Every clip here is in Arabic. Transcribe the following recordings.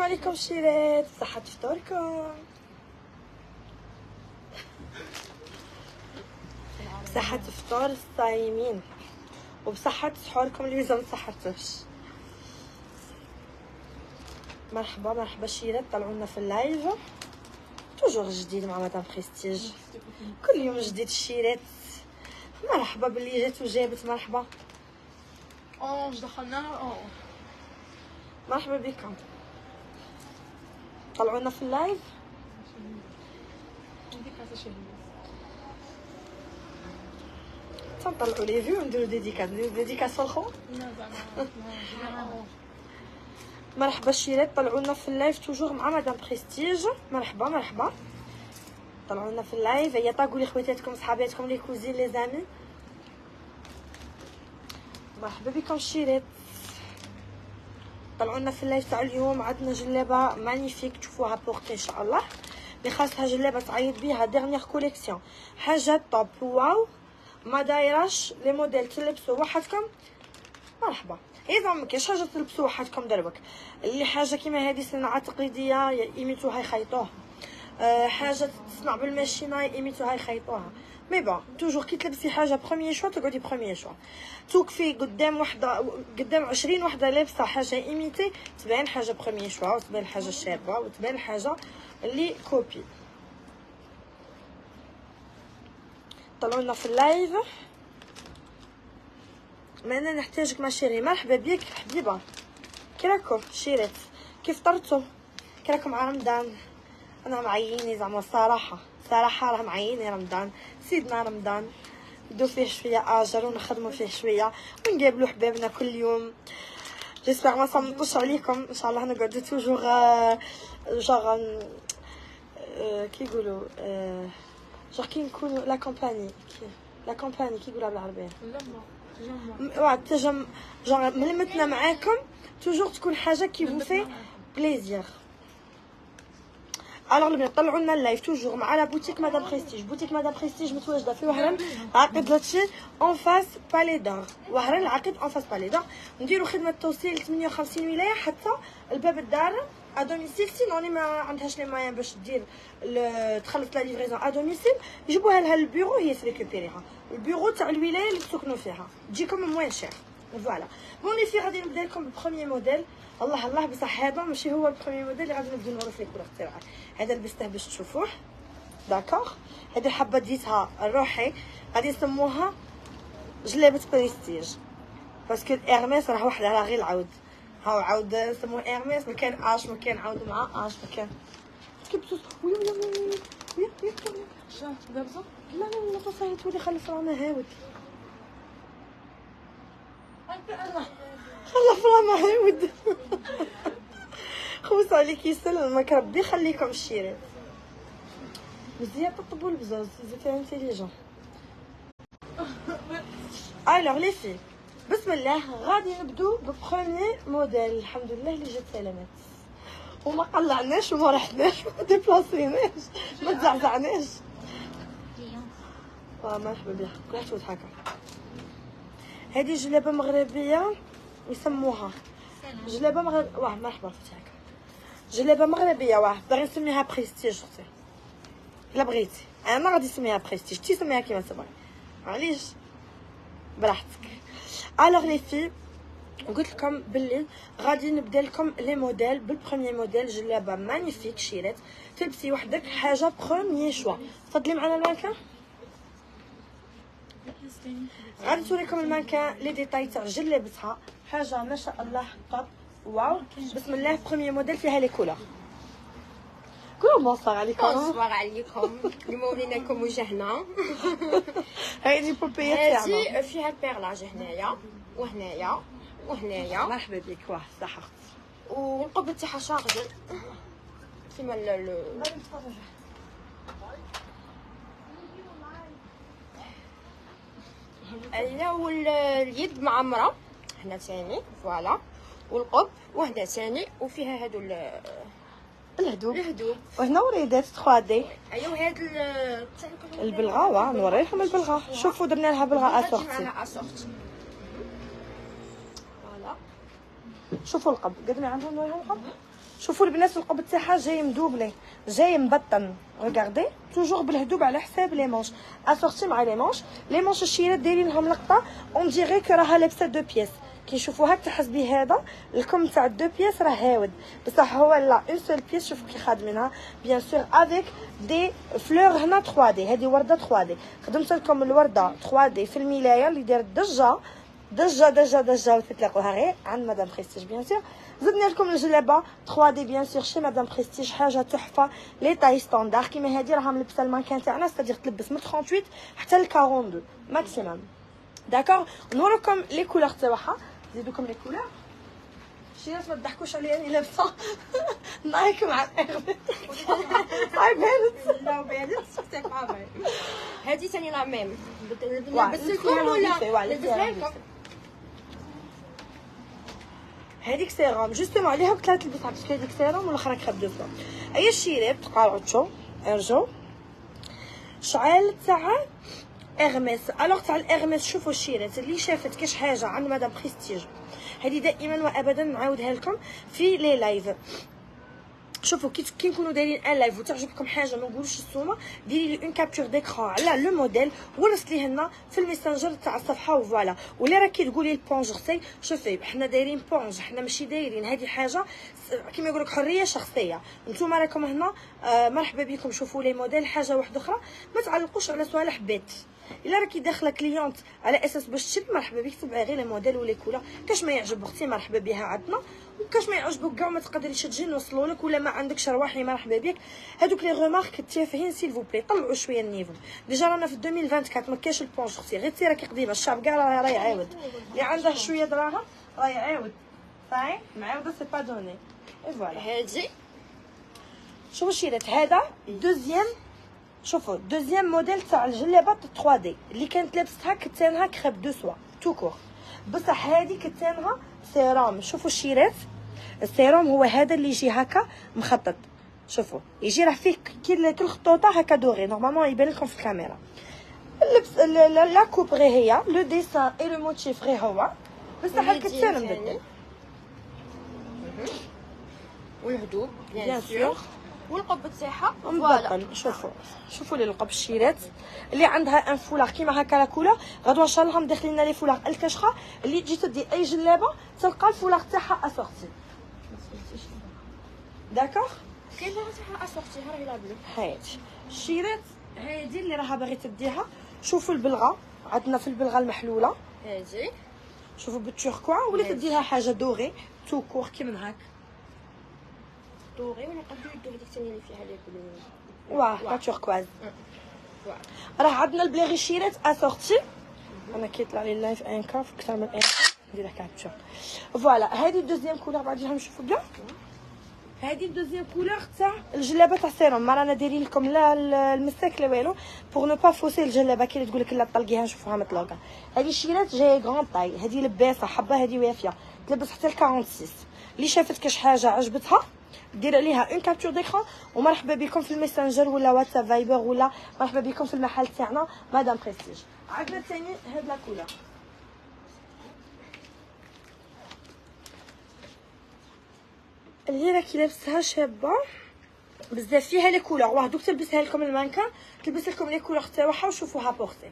عليكم شيرات، صحة فطوركم، بصحة فطور الصايمين وبصحة سحوركم اللي مازال مسحرتوش. مرحبا مرحبا شيرات، طلعونا في اللايف توجور جديد مع مدام بريستيج، كل يوم جديد الشيرات. مرحبا باللي جات وجابت، مرحبا دخلنا مرحبا بكم، طلعونا في اللايف. تنطلعوا لي فيو ونديرو ديديكاس في الخو. مرحبا الشيرات، طلعونا في اللايف توجور مع مدام بريستيج. مرحبا مرحبا، طلعونا في اللايف. هيا طاقوا لي خواتاتكم صحاباتكم لي كوزين لي زامي. مرحبا بكم الشيرات، طلعونا في اللايف تاع اليوم. عندنا جلابه مانيفيك تشوفوها بورتي ان شاء الله، اللي خاصها جلابه تعيط بيها ديرنيير كوليكسيون، حاجه توب واو، ما دايراش لي موديل تلبسوا وحدكم. مرحبا، اذا ما كاينش حاجه تلبسوا وحدكم دروك، اللي حاجه كيما هذه صناعه تقليديه يميتوها يخيطوها، حاجه تصنع بالماشينه يميتوها يخيطوها. مي بون توجور كي تلبسي حاجه بروميير شوا تقعدي بروميير شوا، توقفي قدام وحده قدام 20 وحده لابسه حاجه ايميتي تبان حاجه بروميير شوا، وتبان حاجه شابه، وتبان حاجه اللي كوبي. طلعونا في اللايف. انا نحتاجك ما شيري. مرحبا بك حبيبه، كي راكم شيرات؟ كيف فطرتوا؟ كي راكم مع رمضان؟ انا معييني زعما الصراحه راه معييني رمضان، سيدنا رمضان ندو فيه شويه اجر ونخدموا فيه شويه ونقابلوا حبابنا كل يوم. جيسبر ما صمتوش عليكم ان شاء الله، نقعدوا توجور جوغ كي يقولوا جوغ كي نكونوا لا كومباني كي يقولوا بالعربيه التجمع، جوغ ملمتنا معاكم توجور تكون حاجه كي فو في بليزير. الوغ البنات طلعوا لنا اللايف توجور مع لا بوتيك مدام بريستيج. بوتيك مدام بريستيج متواجده في وهران عقد لاتشي اون فاس بالي دار، وهران العقد اون فاس بالي دار. نديروا خدمه توصيل 58 ولايه حتى الباب الدار ا دوميسيل. سينوني ما عندهاش لي مايان باش دير تخلص لا ليفريزون ا دوميسيل، يجيبوها لها للبيرو هي تريكوبيريها، البيرو تاع الولايه اللي تسكنوا فيها تجيكم موان شير. فوالا بون لي في غادي نبدا لكم بالبروميي موديل. الله بصح هذا ماشي هو البروميي موديل اللي غادي نبداو نورو فيه كولور تاعه، هذا لبسته باش تشوفوه داكوغ. هذه حبه ديتها الروحي غادي نسموها جلابه بريستيج، باسكو ايرميس راه وحده راه غير العود، هاو عاود نسموه ايرميس، ما كان اش ما كان عاود مع اش ما كان كيبسوس. وي شنو لابسه؟ لا تصايتوا لي خلف رانا هاود خلف رانا هاود خوس عليك يسلمك ربي يخليكم الشيرات. مزيان تطبوا البزاز زيتي انتيليجون. الوغ لي في بسم الله غادي نبدو ببروميي موديل. الحمد لله اللي جات سلامات وما قلعناش وما رحناش وما ديبلاسيناش ما تزعزعناش. مرحبا بها كل واحد هكا. هذه جلابه مغربيه يسموها جلابه مغربيه. مرحبا فتي هكا، جلابه مغربيه باغي نسميها بريستيج اختي، الا بغيتي انا غادي نسميها بريستيج، تي سميها كيما تبغي معليش براحتك. الوغ لي في قلت لكم باللي غادي نبدا لكم لي موديل. بالبروميي موديل جلابه مانيفيك شيرات تلبسي وحدك حاجه بروميي شوا. تفضلي معنا المانكان، غادي نوريكم المانكان لي ديتاي تاع جلابتها، حاجه ما شاء الله طاب واو. بسم الله بروميي موديل فيها لي كولور. كلوا بونسوار عليكم. بونسوار عليكم، اليوم ولينا لكم وجهنا. هايدي بوبيه تاعنا هذه فيها البيرلاج هنايا وهنايا وهنايا. مرحبا بك. صح اختي. والقبه تاعها شارجل كيما ايوا، واليد معمره هنا ثاني فوالا، والقب وهنا ثاني، وفيها هادو الهدوب وهنا وريدات 3 دي. ايوا هاد البلغه نوري لكم البلغه. شوفوا درنا لها بلغه اسورتي. فوالا شوفوا القب قد ما عندهم نوريهم القب. شوفوا البنات القبض تاعها جاي مدوبلي، جاي مبطن. ريغاردي توجور بالهدوب على حساب لي مونش، اسورتي مع لي مونش الشيرات دايرين لهم لقطه اون ديري كو راها لابسه دو بياس. كي نشوفوها تحسبي هذا الكم تاع دو بياس راه هاود، بصح هو لا اون سول بياس. شوفوا كي خادمينها بيان سور افيك دي فلور هنا 3 دي. هذه ورده 3 دي، خدمت لكم الورده 3 دي في الملايه اللي دارت ضجه وتتلاقوها غير عند مدام بريستيج بيان سور. زدنا لكم الجلابه 3 دي بيان سور شي مدام بريستيج، حاجه تحفه لي تاي ستاندار كيما هذه راها ملبسه المانكان تاعنا، ستادير تلبس من 38 حتى ل 42 ماكسيموم. داكوغ نوريكم لي كولور تاعها، نزيدوكم لي كولور. شيرات ما تضحكوش عليا راني لابسه نايك مع الاغمس. هاي بانت لا بانت شفتك بابا. هذه ثاني لا ميم نلبس لكم ولا نلبسها لكم؟ هذيك سيروم جوستومون عليها قلت لها تلبسها باسكو هذيك سيروم والاخرى كراب دو فوا. اي الشيرات قارعتشو ارجو شعال تاع اغمس. الوغ تاع الاغمس شوفوا الشيرات اللي شافت كاش حاجه عند مدام بريستيج، هذه دائما وابدا نعاودها لكم في لي لايف. شوفوا كي نكونوا دايرين ان لايف وتعجبكم حاجه ما نقولوش السومه، ديري لي اون كابتور ديكران على لو موديل ورسليه لنا في الميسنجر تاع الصفحه وفوالا. ولا راكي تقولي البونج اختي شوفي حنا دايرين بونج، حنا ماشي دايرين هذه حاجه كيما يقولك حريه شخصيه. نتوما راكم هنا مرحبا بكم. شوفوا لي موديل. حاجه واحده اخرى ما تعلقوش على صوالح بيت. الا راكي داخله كليونت على اساس باش تشري مرحبا بك تبعي غير لي موديل ولي كولا. كاش ما يعجب اختي مرحبا بها عندنا، وكاش ما يعجبك كاع ما تقدريش تجي نوصلوا لك، ولا ما عندكش رواحي مرحبا بك. هذوك لي ريمارك التافهين سيل فو بلي طلعوا شويه النيفو. ديجا رانا في 2024 ما كاينش البونج اختي، غير تي راكي قديمه الشعب كاع راه يعاود. اللي عنده شويه دراهم راه يعاود صاي معاوده سي با دوني اي فوالا. هذه شوفوا الشيرات هذا دوزيام. شوفوا دوزيام موديل تاع الجلابه 3 دي اللي كانت لابستها كتانها كريب دو سوا تو كور، بصح هذه كتانها سيرام. شوفوا الشيرات السيروم هو هذا اللي يجي هكا مخطط. شوفوا يجي راه فيه كي الخطوطه هكا دوري، نورمالمون يبان لكم في الكاميرا. اللبس لا كوب غير هي لو ديسان اي لو موتيف غير هو، بصح كتسالم بدل والهدوء بيان سور والقب تاعها مبطن. شوفوا لي القب الشيرات اللي عندها ان فولار كيما هكا لا كولور. غدوه ان شاء الله هم داخلين لنا لي فولار الكشخه اللي تجي تدي اي جلابه تلقى الفولار تاعها اسورتي. داكوغ كاين تاعها اسورتيها راهي لا بلو. هايتي الشيرات هادي اللي راها باغي تديها. شوفوا البلغه عندنا في البلغه المحلوله هذه شوفوا بالتوركوا، ولا تديها حاجه دوغي تو كور كيما هاك دوري ولا قبل يدو هذيك الثانيه اللي فيها لي بلو. واه لا توركواز. راه عندنا البلاغي شيرات اسورتي. انا كيطلع لي اللايف ان كاف اكثر من ان ندير كابتشر. فوالا هذه الدوزيام كولور بعديها نشوفوا بيان. هذه الدوزيام كولور تاع الجلابه تاع السيروم. ما رانا دايرين لكم لا المساك لا والو بور نو با فوسي الجلابه كي تقول لك لا طلقيها نشوفوها مطلوقه. هذه الشيرات جايه غران طاي، هذه لباسه حبه، هذه وافيه تلبس حتى ل 46. اللي شافت كاش حاجه عجبتها دير عليها اون كابتور ديكران ومرحبا بكم في الميسنجر ولا واتساب فايبر ولا مرحبا بكم في المحل تاعنا مدام بريستيج. عندنا ثاني هاد لا كولور اللي راكي لابسها شابه بزاف فيها لي كولور. واه دوك تلبسها لكم المانكا تلبس لكم لي كولور تاعها وشوفوها بورتي.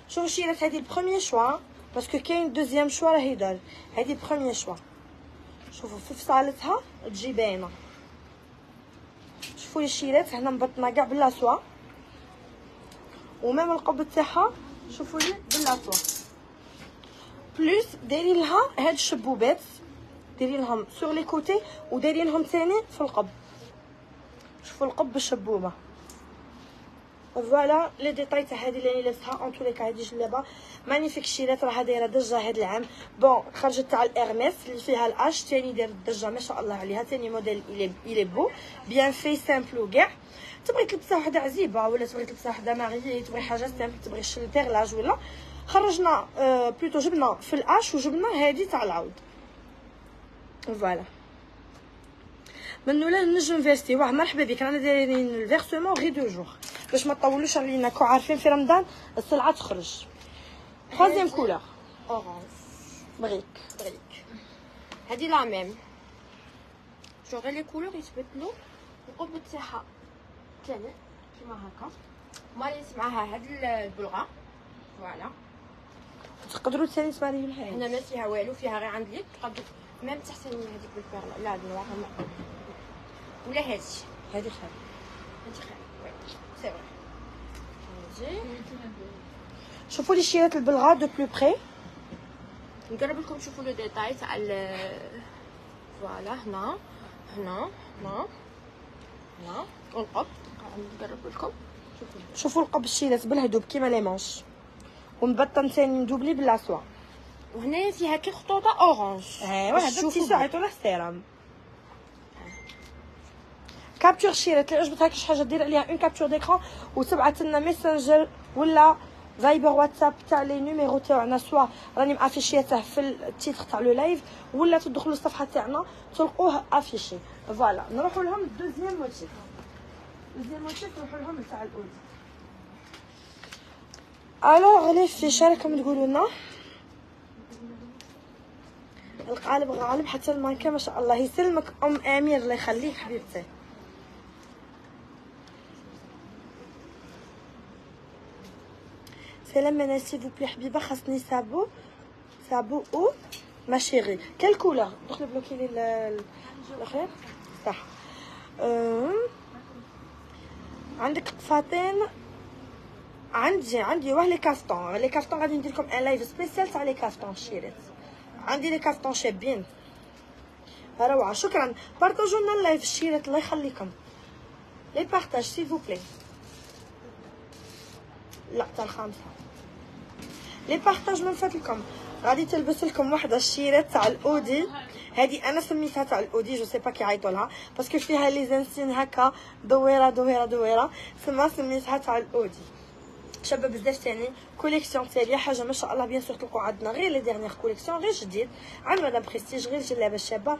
شوفوا شيرات هذه البروميير شوا باسكو كاين دوزيام شوا راهي دار. هذه بروميير شوا شوفوا في فصالتها تجي باينه. شوفوا لي الشيرات هنا مبطنه كاع باللاسوا ومام القبض تاعها شوفوا لي باللاسوا بلوس دايرين لها هاد الشبوبات دايرين لهم سور لي كوتي ودايرين لهم ثاني في القب. شوفوا القب بالشبوبه. فوالا لي ديتاي تاع هذه اللي لابسها اون تو لي كا. هذه جلابه مانيفيك شيرات راها دايره ضجه هذا العام. بون خرجت تاع الارميس اللي فيها الاش ثاني داير ضجه ما شاء الله عليها. ثاني موديل الي بو بيان في سامبل كاع. تبغي تلبسها وحده عزيبه ولا تبغي تلبسها وحده ماريي تبغي حاجه سامبل تبغي البيرلاج ولا خرجنا بلوتو جبنا في الاش وجبنا هذه تاع العود. فوالا من ولا نجم فيستي واه مرحبا بك. رانا دايرين الفيرسمون غير 2 جور باش ما طولوش علينا. كون عارفين في رمضان السلعه تخرج. خوازيام كولور اورانج بريك. هذه لا ميم. شو غير لي كولور يتبدلوا. القب تاعها ثاني كيما هكا، ماريت معاها هاد البلغه فوالا. تقدروا ثاني تماريو لها هنا ما فيها والو، فيها غير عند اليد. تقدر ميم تحسن هذيك بالبيرلا، لا النوار ولا هادي هذه خير. هادي خير وي سي فري. هادي شوفوا لي شيرات البلغه دو بلو بري. نقرب لكم تشوفوا لو ديتاي تاع فوالا. هنا هنا هنا هنا والقب نقرب لكم. شوفوا القب الشيرات بالهدوب كيما لي مانش، ومبطن ثاني مدوبلي بالعصوا. وهنا فيها كي خطوطه اورانج. ايوا هذا التيشيرت عيطوا له سيرام. كابتور شيرات اللي عجبتها كاش حاجه دير عليها اون كابتور ديكران وتبعث لنا ميسنجر ولا فايبر واتساب تاع لي نيميرو تاعنا، سوا راني مافيشيته في التيتر تاع لو لايف ولا تدخلوا الصفحه تاعنا تلقوه افيشي. فوالا نروحوا لهم الدوزيام موتيف. الدوزيام موتيف نروحوا لهم تاع الاول. الوغ لي فيشا راكم تقولوا لنا القالب غالب حتى المانكا ما شاء الله يسلمك ام امير الله يخليك حبيبتي. سلام انا سي فو بلي حبيبه خاصني سابو او ما شيري كال كولور دخل بلوكي لي الاخر صح. عندك قفاطين. عندي واه لي كافتون غادي ندير لكم ان لايف سبيسيال تاع لي كافتون شيرات. عندي لي كافتون شابين روعه. شكرا بارطاجوا لنا اللايف الشيرات الله يخليكم. لي بارطاج سي فو بلي. لا تاع الخامسه لي بارطاج من فضلكم. غادي تلبس لكم وحده الشيرات تاع الاودي. هذه انا سميتها تاع الاودي جو سي با كيعيطوا لها باسكو فيها لي زانسين هكا دويره سميتها تاع الاودي. شابه بزاف ثاني. كوليكسيون تاليه حاجه ما شاء الله. بيان سور تلقوا عندنا غير لي ديرنيير كوليكسيون غير جديد عند مدام بريستيج غير الجلابه الشابه.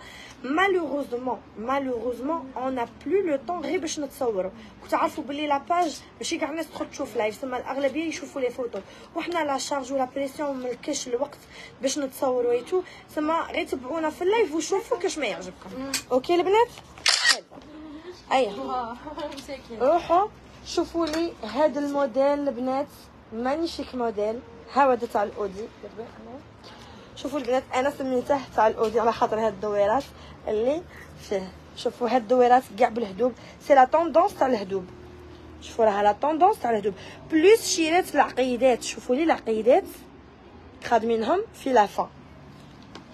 مالوروزمون اون ا بلو لو طون غير باش نتصوروا. وتعرفوا باللي لاباج ماشي كاع الناس تدخل تشوف لايف، ثم الاغلبيه يشوفوا لي فوتو وحنا لا شارج ولا بريسيون ملكاش الوقت باش نتصوروا ايتو. ثم غير تبعونا في اللايف وشوفوا كاش ما يعجبكم. اوكي البنات ايوا روحوا شوفوا لي هذا الموديل البنات مانيشيك موديل. هذا تاع الاودي. شوفوا البنات انا سميته تاع الاودي على خاطر هاد الدويرات اللي فيه. شوفوا هاد الدويرات كاع بالهدوب سي لا طوندونس تاع الهدوب. شوفوا راها لا طوندونس تاع الهدوب بلوس شيرات العقيدات. شوفوا لي العقيدات خادمينهم في لافا.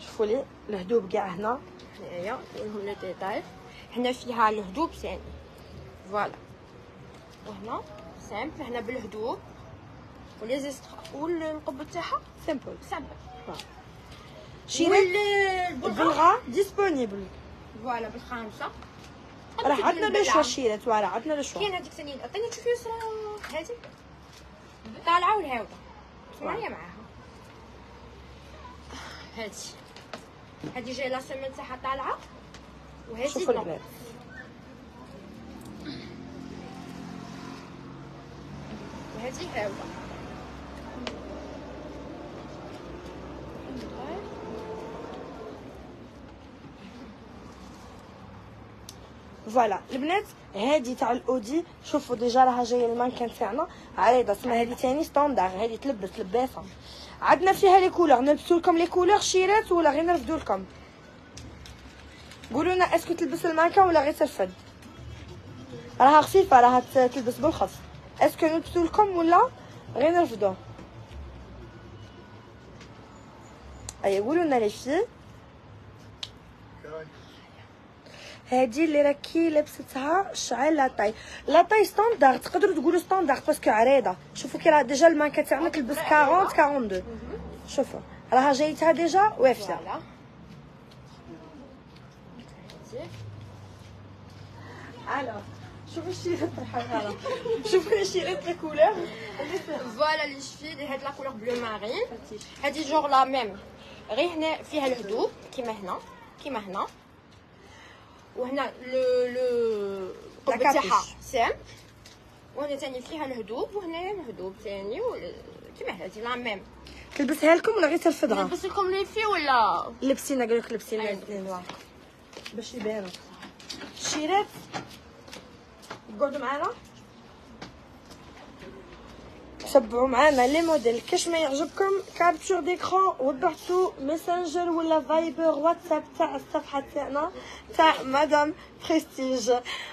شوفوا لي الهدوب كاع هنا هنايا فيهم لي ديتاي. هنا فيها الهدوب ثاني فوالا. وهنا سامبل هنا بالهدوب ولي زيست والقبه تاعها سامبل. شيرات البلغه ديسپونيبل فوالا بالخامسه. راه عندنا لو شوا شيرات راه عندنا لو شوا. كاين هذيك ثاني عطيني تشوفي يسرا هذيك طالعه والهاوده معايا معاها. هذه جايه لا سيمين تاعها طالعه وهذه شوفوا البنات وهذه هاوده. فوالا البنات هذه تاع الاودي. شوفوا ديجا راها جايه المانكان تاعنا عريضه. اسمها هذه ثاني ستاندار. هذه تلبس لباسه. عندنا فيها لي كولور. نلبسوا لكم لي كولور شيرات ولا غير نرفدوا لكم؟ قولوا لنا اسكو تلبس المانكان ولا غير ترفد؟ راها خفيفه راها تلبس بالخف. اسكو نلبسوا لكم ولا غير نرفدوه؟ اي قولوا لنا لي في. هادي اللي راكي لبستها شعال لاطاي ستاندار. تقدروا تقولوا ستاندار باسكو عريضه. شوفوا كي راه ديجا الماركه تاعنا تلبس 40 42. شوفوا راها جايتها ديجا وافيه. الو شوفوا الشيرات الحمراء. شوفوا الشيرات الكولور فوالا لي شفي هاد لا كولور بلو مارين. هادي جور لا ميم غير هنا فيها الهدوب كيما هنا وهنا لو القبه تاعها سام. وهنا ثاني فيها الهدوب وهنا الهدوب ثاني كيما هادي لا ميم. تلبسها لكم ولا غير ترفدها؟ نلبس لكم لي في ولا لبسينا قالك لبسينا الاثنين باش يبانوا. شيرات قعدوا معانا تبعوا معانا لي موديل كاش ما يعجبكم كابتور ديكرون وبعثوا ميسنجر ولا فايبر واتساب تاع الصفحه تاعنا تاع مدام بريستيج،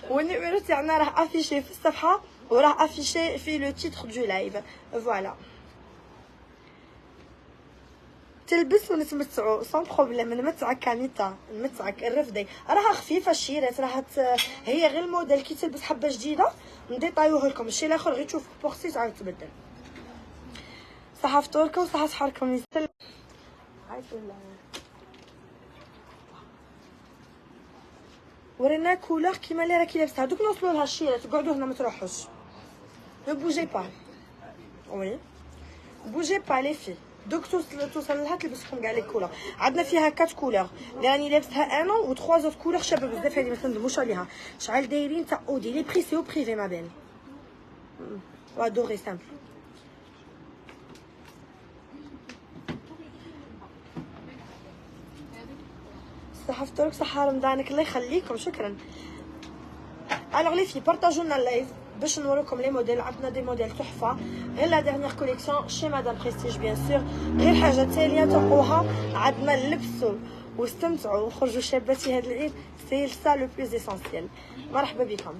والنيميرو تاعنا راه افيشي في الصفحه وراه افيشي في لو تيتر دو لايف. فوالا تلبس ونتمتعوا سون بروبليم، نمتعك كانيتا نمتعك الرفدي راها خفيفه الشيرات راها هي غير الموديل كي تلبس حبه جديده نديطايوه لكم، الشيء الاخر غير تشوفوا بورسي تعاود تبدل. صحه فطوركم صحه سحوركم يسلم. ورينا كولور كيما اللي راكي لابسها دوك نوصلوا لها الشيرات قعدوا هنا ما تروحوش. نو بوجي با وي بوجي با لي في دوك توصل لها تلبسكم كاع لي كولور. عندنا فيها 4 كولور اللي راني لابسها انا و 3 زوت كولور شابه بزاف هذه ما تندموش عليها. شحال دايرين تاع اودي لي بري سي او بريفي ما بين وادوري سامبل. صحه فطورك صحه رمضانك الله يخليكم شكرا. الوغ لي في بارطاجوا لنا اللايف باش نوريكم لي موديل. عندنا دي موديل تحفه غير لا ديرنيير كوليكسيون شي مدام بريستيج بيان سور. غير حاجه تاليه تلقوها عندنا لبسوا واستمتعوا وخرجوا شاباتي هذا العيد سي سا لو بلوز اسونسيال. مرحبا بكم.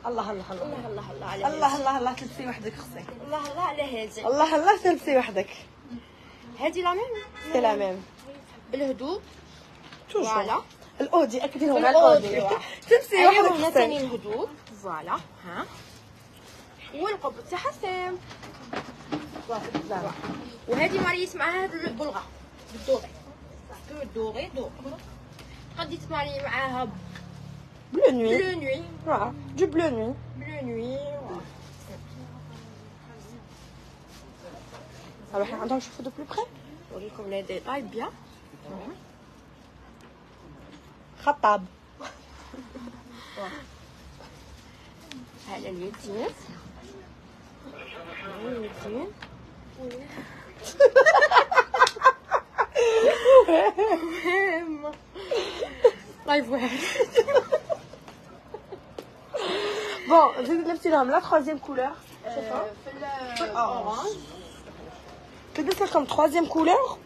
الله الله الله الله الله الله على الله الله الله تلبسي وحدك خصك. الله الله على هذه. الله الله تلبسي وحدك. هذه لا ميم سي لا ميم بالهدوء توجور. فوالا الاودي اكيد هو الاودي تلبسي ايوا وحدك هنا خصك. ثاني الهدوء فوالا ها والقبض تاعها سام. وهذه مريت معاها بالبلغه بالدوري بالدوري دور غادي تماري معاها بلو نوي بلو نوي فوالا دو بلو نوي. بلو نوي. alors حنا عندهم نشوفوا دو بلو بري نوريكم لي ديتاي بيان. خطاب هذا اليتيم اليتيم لايف واحد. بون زيد لبستي لهم لا تخوازيام كولور في الاورانج تلبس لكم تخوازيام كولور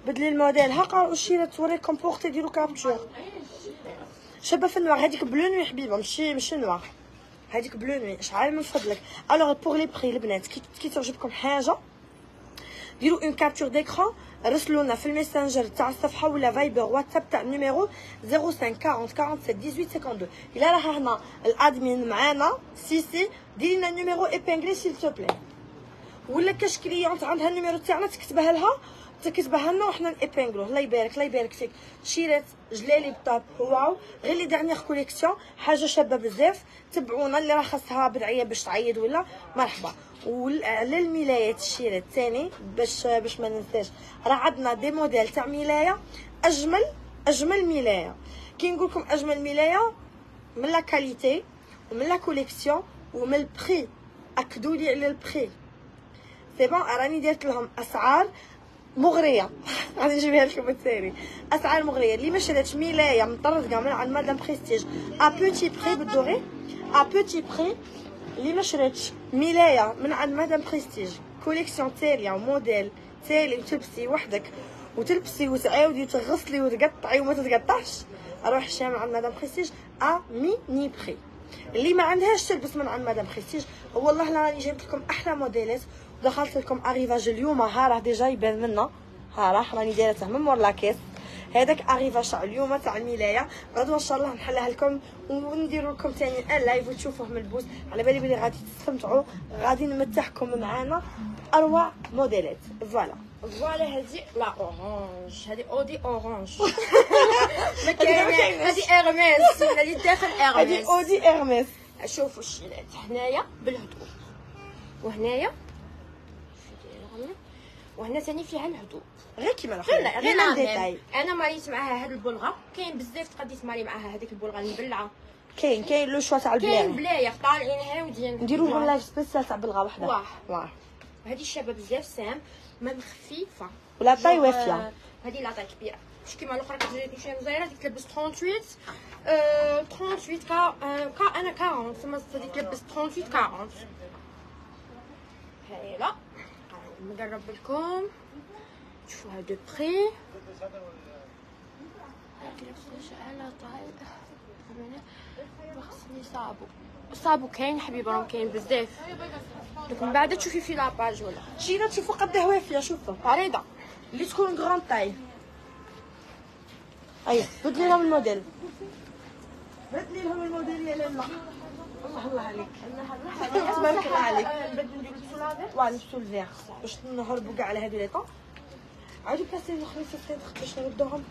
بدلي الموديل ها قراو الشيرات توريكم بورتي ديرو كابتور شابه في النوار. هذيك بلو نوي حبيبه ماشي نوار هذيك بلو نوي شحال من فضلك. الوغ بوغ لي بري البنات كي تعجبكم حاجه ديروا اون كابتور ديكران رسلونا في الميسنجر تاع الصفحه ولا فايبر واتساب تاع النيميرو 05 40 47 18 52. الا راه هنا الادمين معانا سي ديري لنا النيميرو ايبانغلي سيل تو بلي، ولا كاش كليونت عندها النيميرو تاعنا تكتبها لها تكتبها لنا وحنا نيبانغلوه. الله يبارك الله يبارك فيك. شيرات جلالي بطاب واو غير لي ديرنيير كوليكسيون حاجه شابه بزاف. تبعونا اللي راه خاصها بدعيه باش تعيد ولا مرحبا. وعلى الملايات الشيرات ثاني باش ما ننساش راه عندنا دي موديل تاع ملايه اجمل ملايه. كي نقول لكم اجمل ملايه من لا كاليتي ومن لا كوليكسيون ومن البري. اكدوا لي على البري سي بون. راني درت لهم اسعار مغريه غادي نجيبها لكم الثاني. اسعار مغريه اللي ما شراتش ملايه مطرزقه من عند مدام بريستيج ا بوتي بري بالدوري ا بوتي بري. اللي ما شراتش ملايه من عند مدام بريستيج كوليكسيون تاليه وموديل تالي وتلبسي وحدك وتلبسي وتعاودي وتغسلي وتقطعي وما تتقطعش روح شام عند مدام بريستيج ا ميني بري. اللي ما عندهاش تلبس من عند مدام بريستيج. والله لا راني جايبت لكم احلى موديلات ودخلت لكم اريفاج اليوم ها راه ديجا يبان منا ها راني دايرته من مور لاكيس. هذاك اريفاج تاع اليوم تاع الملايه غدوه ان شاء الله نحلها لكم ونديروا لكم ثاني اللايف وتشوفوه ملبوس. على بالي بلي غادي تستمتعوا غادي نمتعكم معانا باروع موديلات. فوالا فوالا هذه لا اورانج هذه اودي اورانج ما كاين هذه ارميس هذه داخل ارميس هذه اودي ارميس. شوفوا الشيلات هنايا بالهدوء وهنايا وهنا ثاني فيها الهدوء غير كيما الاخرين غير غير ديتاي. انا مريت معاها هاد البلغه كاين بزاف تقدري تماري معاها هذيك البلغه المبلعه. كاين لو شوا تاع البلاير كاين بلاير طالعين هاودين نديروا لهم لايف سبيسيال تاع بلغه وحده. واه وهذه الشابه بزاف سام مام خفيفه ولا طاي وافيه. هذه لا طاي كبيره مش كيما الاخرى كتجي شويه مزيره ديك تلبس 38 38 كا انا 40 ثم هذيك تلبس 38 40. هايله نقرب لكم تشوفوها دو بري. على طايب خصني صابو كاين حبيبه راهم كاين بزاف دوك من بعد تشوفي في لاباج ولا جينا تشوفوا قداه وافيه. شوفوا عريضه اللي تكون غراند تاي. ايوا بدلي لهم الموديل، بدلي لهم الموديل يا لاله. الله الله عليك، تبارك الله عليك. نبدلو نديرو لافير ونلبسو الفيغ باش نهربوا كاع على هادو لي طون. عاودوا بلاصتين الاخرين في السيد باش نردوهم.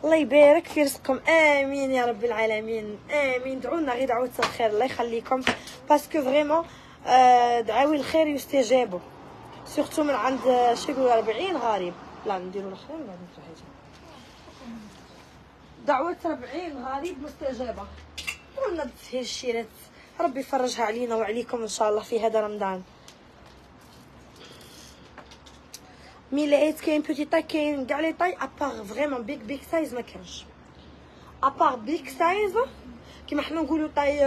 الله يبارك في رزقكم، امين يا رب العالمين، امين. دعونا غير دعوه الخير، الله يخليكم، باسكو فريمون دعاوي الخير يستجابوا، سورتو من عند شي يقولوا 40 غريب. لا نديروا الاخرين وبعد نفتح حاجه. دعوه 40 غريب مستجابه. قلنا بتسهيل الشيرات، ربي يفرجها علينا وعليكم ان شاء الله في هذا رمضان. ميلات كاين بوتي تاي، كاين كاع لي تاي ابار فريمون بيك سايز ما كانش. ابار بيك سايز كيما حنا نقولوا تاي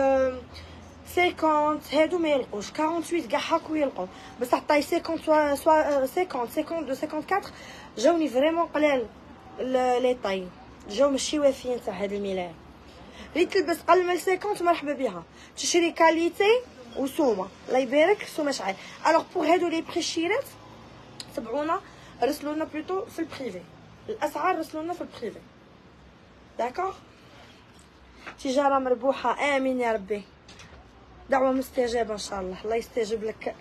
50 هادو ما يلقوش، 48 كاع هاكو يلقوا، بصح تاي 50 سوا 50 52 54 جاوني فريمون قلال لي تاي، جاو ماشي وافيين تاع هاد الميلاد. اللي تلبس قل من 50 مرحبا بها، تشري كاليتي وسومه الله يبارك سومه شعال. الوغ بوغ هادو لي بري الشيرات تبعونا، رسلونا بلوتو في البريفي، الاسعار رسلونا في البريفي داكوغ. تجاره مربوحه، امين يا ربي. دعوه مستجابه ان شاء الله، الله يستجيب لك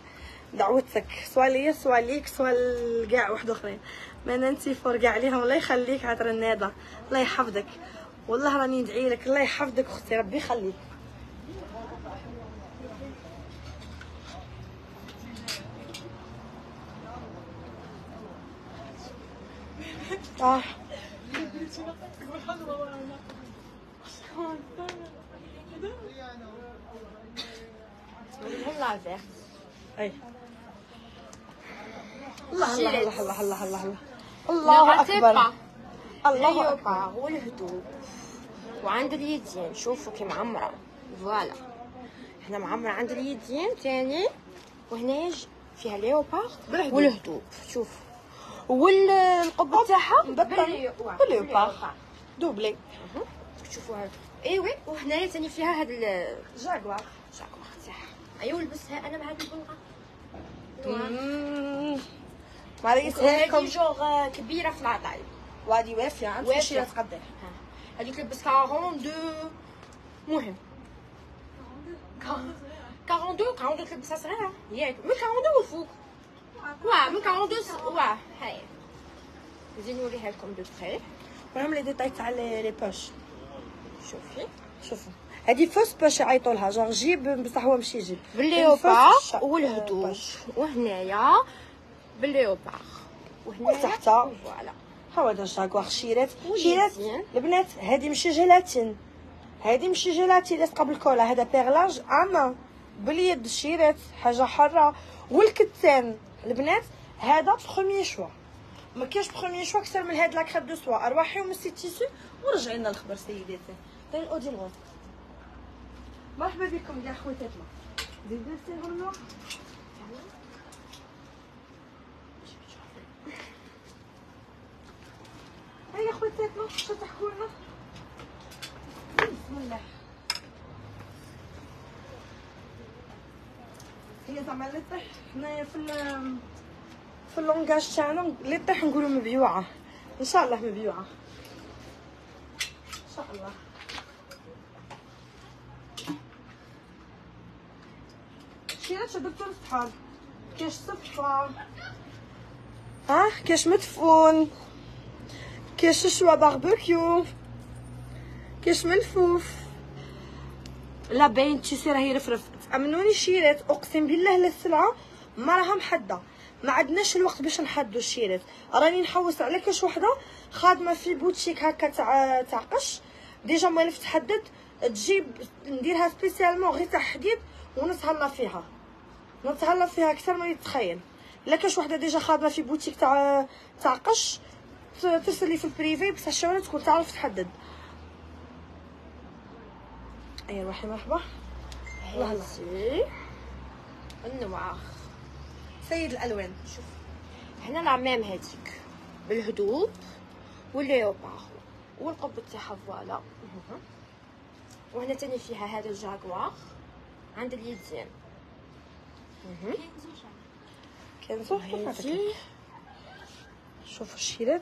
دعوتك، سوا ليا سوا ليك سوا لكاع واحد اخرين. ما انتي فور كاع عليهم، الله يخليك عطر الناده، الله يحفظك، والله راني ندعي لك الله يحفظك اختي، ربي يخليك. نقول لافير اي الله الله الله الله الله الله الله اكبر، الله اكبر. اكبر. والهدوء وعند اليدين شوفوا كي معمره، فوالا هنا معمره عند اليدين تاني، وهنا فيها ليوبار والهدوء شوف، والقبه تاعها بالليوبار دوبلي تشوفوا هذا. ايوه وهنايا ثاني فيها هاد جاكوار تاعها. ايوا لبسها انا مع هاد البلغه معليش هادي هيكم جوغ كبيره في العطاي، وادي وافيه عند وافية. شي تقدر. هادي تلبس 42 مهم 42 تلبسها صغيره ياك من 42 وفوق، واه من 42 واه هاي. نزيد نوريها لكم دو بري. وهم لي ديتاي تاع لي بوش. شوفي شوفوا هادي فوس باش يعيطوا لها جونغ جيب، بصح هو ماشي جيب بالليوبار والهدوء، وهنايا بالليوبار وهنايا وتحتها فوالا. ها هو جاكوار شيرات. واليدين. شيرات البنات هادي ماشي جيلاتين، هادي ماشي جيلاتين لاصقه بالكولا، هذا بيرلاج اما باليد الشيرات حاجه حره. والكتان البنات هذا بروميي شوا، ما كاينش بروميي شوا اكثر من هاد لاكريب دو سوا. ارواحي ومن سي تيسو ورجعي لنا الخبر سيداتي. داير الاودي الغوص. مرحبا بكم كاع خواتاتنا، زيدوا السي غنوه. هيا خواتاتنا شو تحكوا لنا؟ بسم الله. هي زعما اللي طيح حنايا في اللونغاج تاعنا اللي طيح نقولوا مبيوعه، ان شاء الله مبيوعه ان شاء الله. شيرات شدتو الصحاب، كاش صفه كاش مدفون، كاش شوا باربيكيو، كاش ملفوف. لا باين تيسي راهي رفرف. امنوني شيرات اقسم بالله للسلعه ما راها محده، ما عندناش الوقت باش نحدوا الشيرات. راني نحوس على كاش وحده خادمه في بوتيك هكا تاع قش ديجا مالف تحدد، تجيب نديرها سبيسيالمون غير تاع حديد ونسهلا فيها نتهلا فيها اكثر ما يتخيل. الا كاش وحده ديجا خادمه في بوتيك تاع قش ترسل لي في البريفي بصح الشوارع تكون تعرف تحدد. اي روحي مرحبا. هذه النوار سيد الالوان. شوف هنا لا ميم هذيك بالهدوء والليوبار والقبه تاعها فوالا. وهنا تاني فيها هذا الجاكوار عند اليدين. كاين زوج شوفوا الشيرات.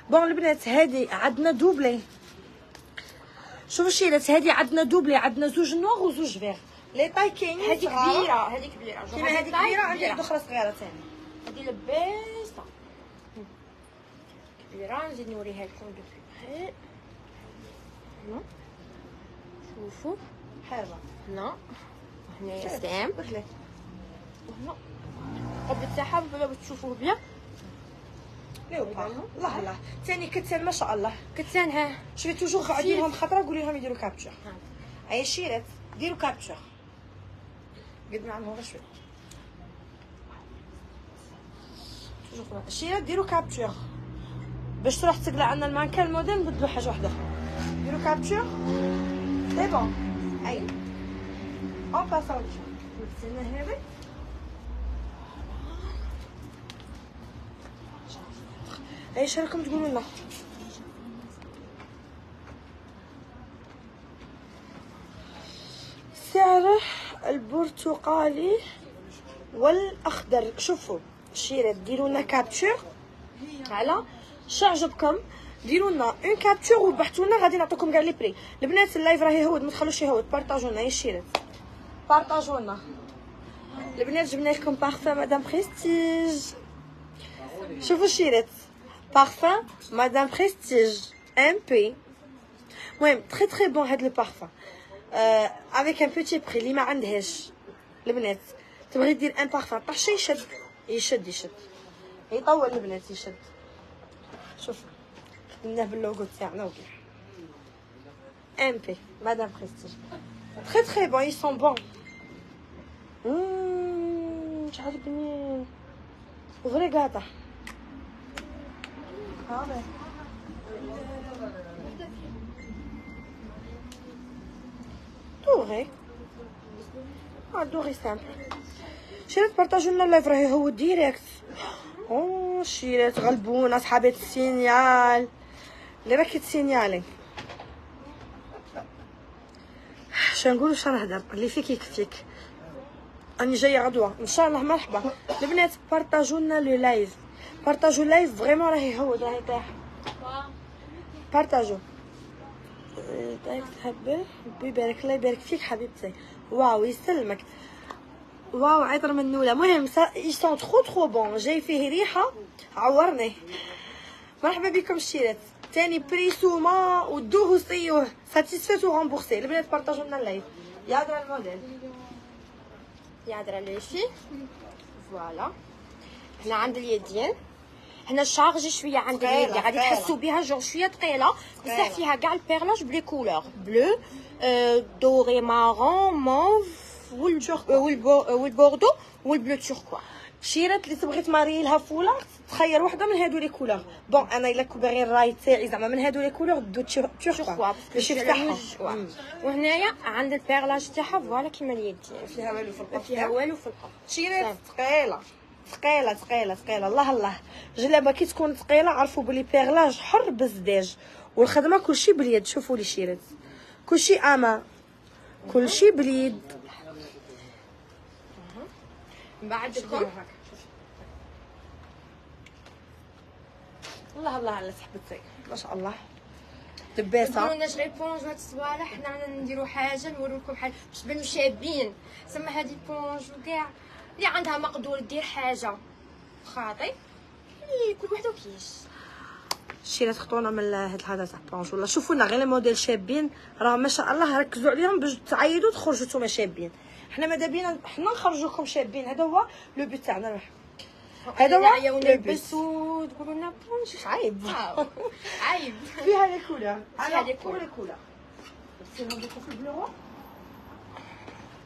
بون البنات هذه عندنا دوبلي. شوفوا الشيرات هذه عندنا دوبلي، عندنا زوج نوغ وزوج فيغ. لي طاي كاينين. هذه كبيره هذه كبيره كيما هذه كبيره عندي واحده اخرى صغيره ثاني. هذه لباسه كبيره. نزيد نوريها لكم دو بخي. شوفوا حلوه. هنا وهنايا سام بخلي وهنا القبه تاعها بلا تشوفوه بيان. ليوبار الله الله. ثاني كتان ما شاء الله. كتان ها شوفي توجور قاعدين لهم خطره قولي لهم يديروا كابتشر. هاي الشيرات ديروا كابتشر قد معهم غير شوي. توجور الشيرات ديروا كابتشر باش تروح تقلع عندنا المانكان الموديل نبدلو حاجه واحده اخرى. ديروا كابتشر سي بون. اي اون باسون نستنى هذي. ايش راكم تقولوا لنا؟ سعره البرتقالي والاخضر. شوفوا الشيرات ديروا لنا كابتشر على شعجبكم. ديروا لنا اون كابتشر وبحثوا لنا غادي نعطيكم كاع لي بري. البنات اللايف راه يهود ما تخلوش يهود. بارطاجوا لنا يا الشيرات بارطاجوا لنا. البنات جبنا لكم بارفان مدام بريستيج. شوفوا الشيرات بارفان مدام بريستيج ام بي. المهم تري تري بون هاد لو بارفان افيك ان بوتي بري اللي ما عندهاش البنات تبغي دير ان بارفان طاح يشد يشد يشد يطول البنات يشد. شوف خدمناه باللوغو تاعنا وكاع ام بي مدام بريستيج تري تري بون. ils sont bons. عجبني غري قاطع. هذا دوغي دوغي سامبل. شيرات بارطاجوا لنا اللايف راه هو ديريكت. شيرات غلبونا صحابات السينيال اللي راكي تسينيالي. شنقول واش نهضر اللي فيك يكفيك. راني جايه غدوه ان شاء الله. مرحبا البنات بارطاجوا لنا لو لايف. بارطاجوا اللايف فريمون راهي يهود راهي طايح. بارطاجوا تحبي ربي يبارك الله يبارك فيك حبيبتي. واو يسلمك. واو عطر من نوله. المهم يسون ترو ترو بون. جاي فيه ريحه عورني. مرحبا بكم الشيرات. تاني بري سوما ودوه وصيوه ساتيسفيت وغامبورسي. البنات بارطاجوا لنا اللايف. يادرا الموديل يادرا لي في فوالا. هنا عند اليدين هنا شارجي شويه عند اليدين غادي تحسوا بها جور شويه ثقيله بصح فيها كاع البيرلاج بلي كولور بلو دوري مارون موف والبوردو والبلو توركوا. شيرات اللي تبغي تماري لها فولار تخير وحده من هادو لي كولور. بون انا الا كبغي الراي تاعي زعما من هادو لي كولور دو توركوا باش يفتحها. وهنايا عند البيرلاج تاعها فوالا كيما اليدين فيها والو في القف. فيها والو في القف. شيرات ثقيله ثقيله ثقيله ثقيله. الله الله جلابه كي تكون ثقيله عرفوا بلي بيرلاج حر بالزداج والخدمه كلشي باليد. شوفوا لي شيرات كلشي اما كلشي باليد. من بعدكم الله الله على صاحبتي ما شاء الله دباسه. نديرو لنا شغل بونج هاد الصوالح. حنا نديرو حاجه نوريو لكم حاجه باش تبانو شابين. سما هادي بونج وكاع اللي عندها مقدور دير حاجه خاطي اللي كل وحده وكيش. شيرات خطونا من هاد الهذا تاع بونج ولا شوفوا لنا غير الموديل شابين راه ما شاء الله. ركزوا عليهم باش تعيدوا تخرجوا نتوما شابين. حنا ماذا بينا حنا نخرجوكم شابين. هذا هو لو بيت تاعنا. هذا هو نلبسوا تقولوا لنا بونج عيب. عيب فيها لي كولور. فيها لي كولور. لي كولور سيرهم دوكو في البلورو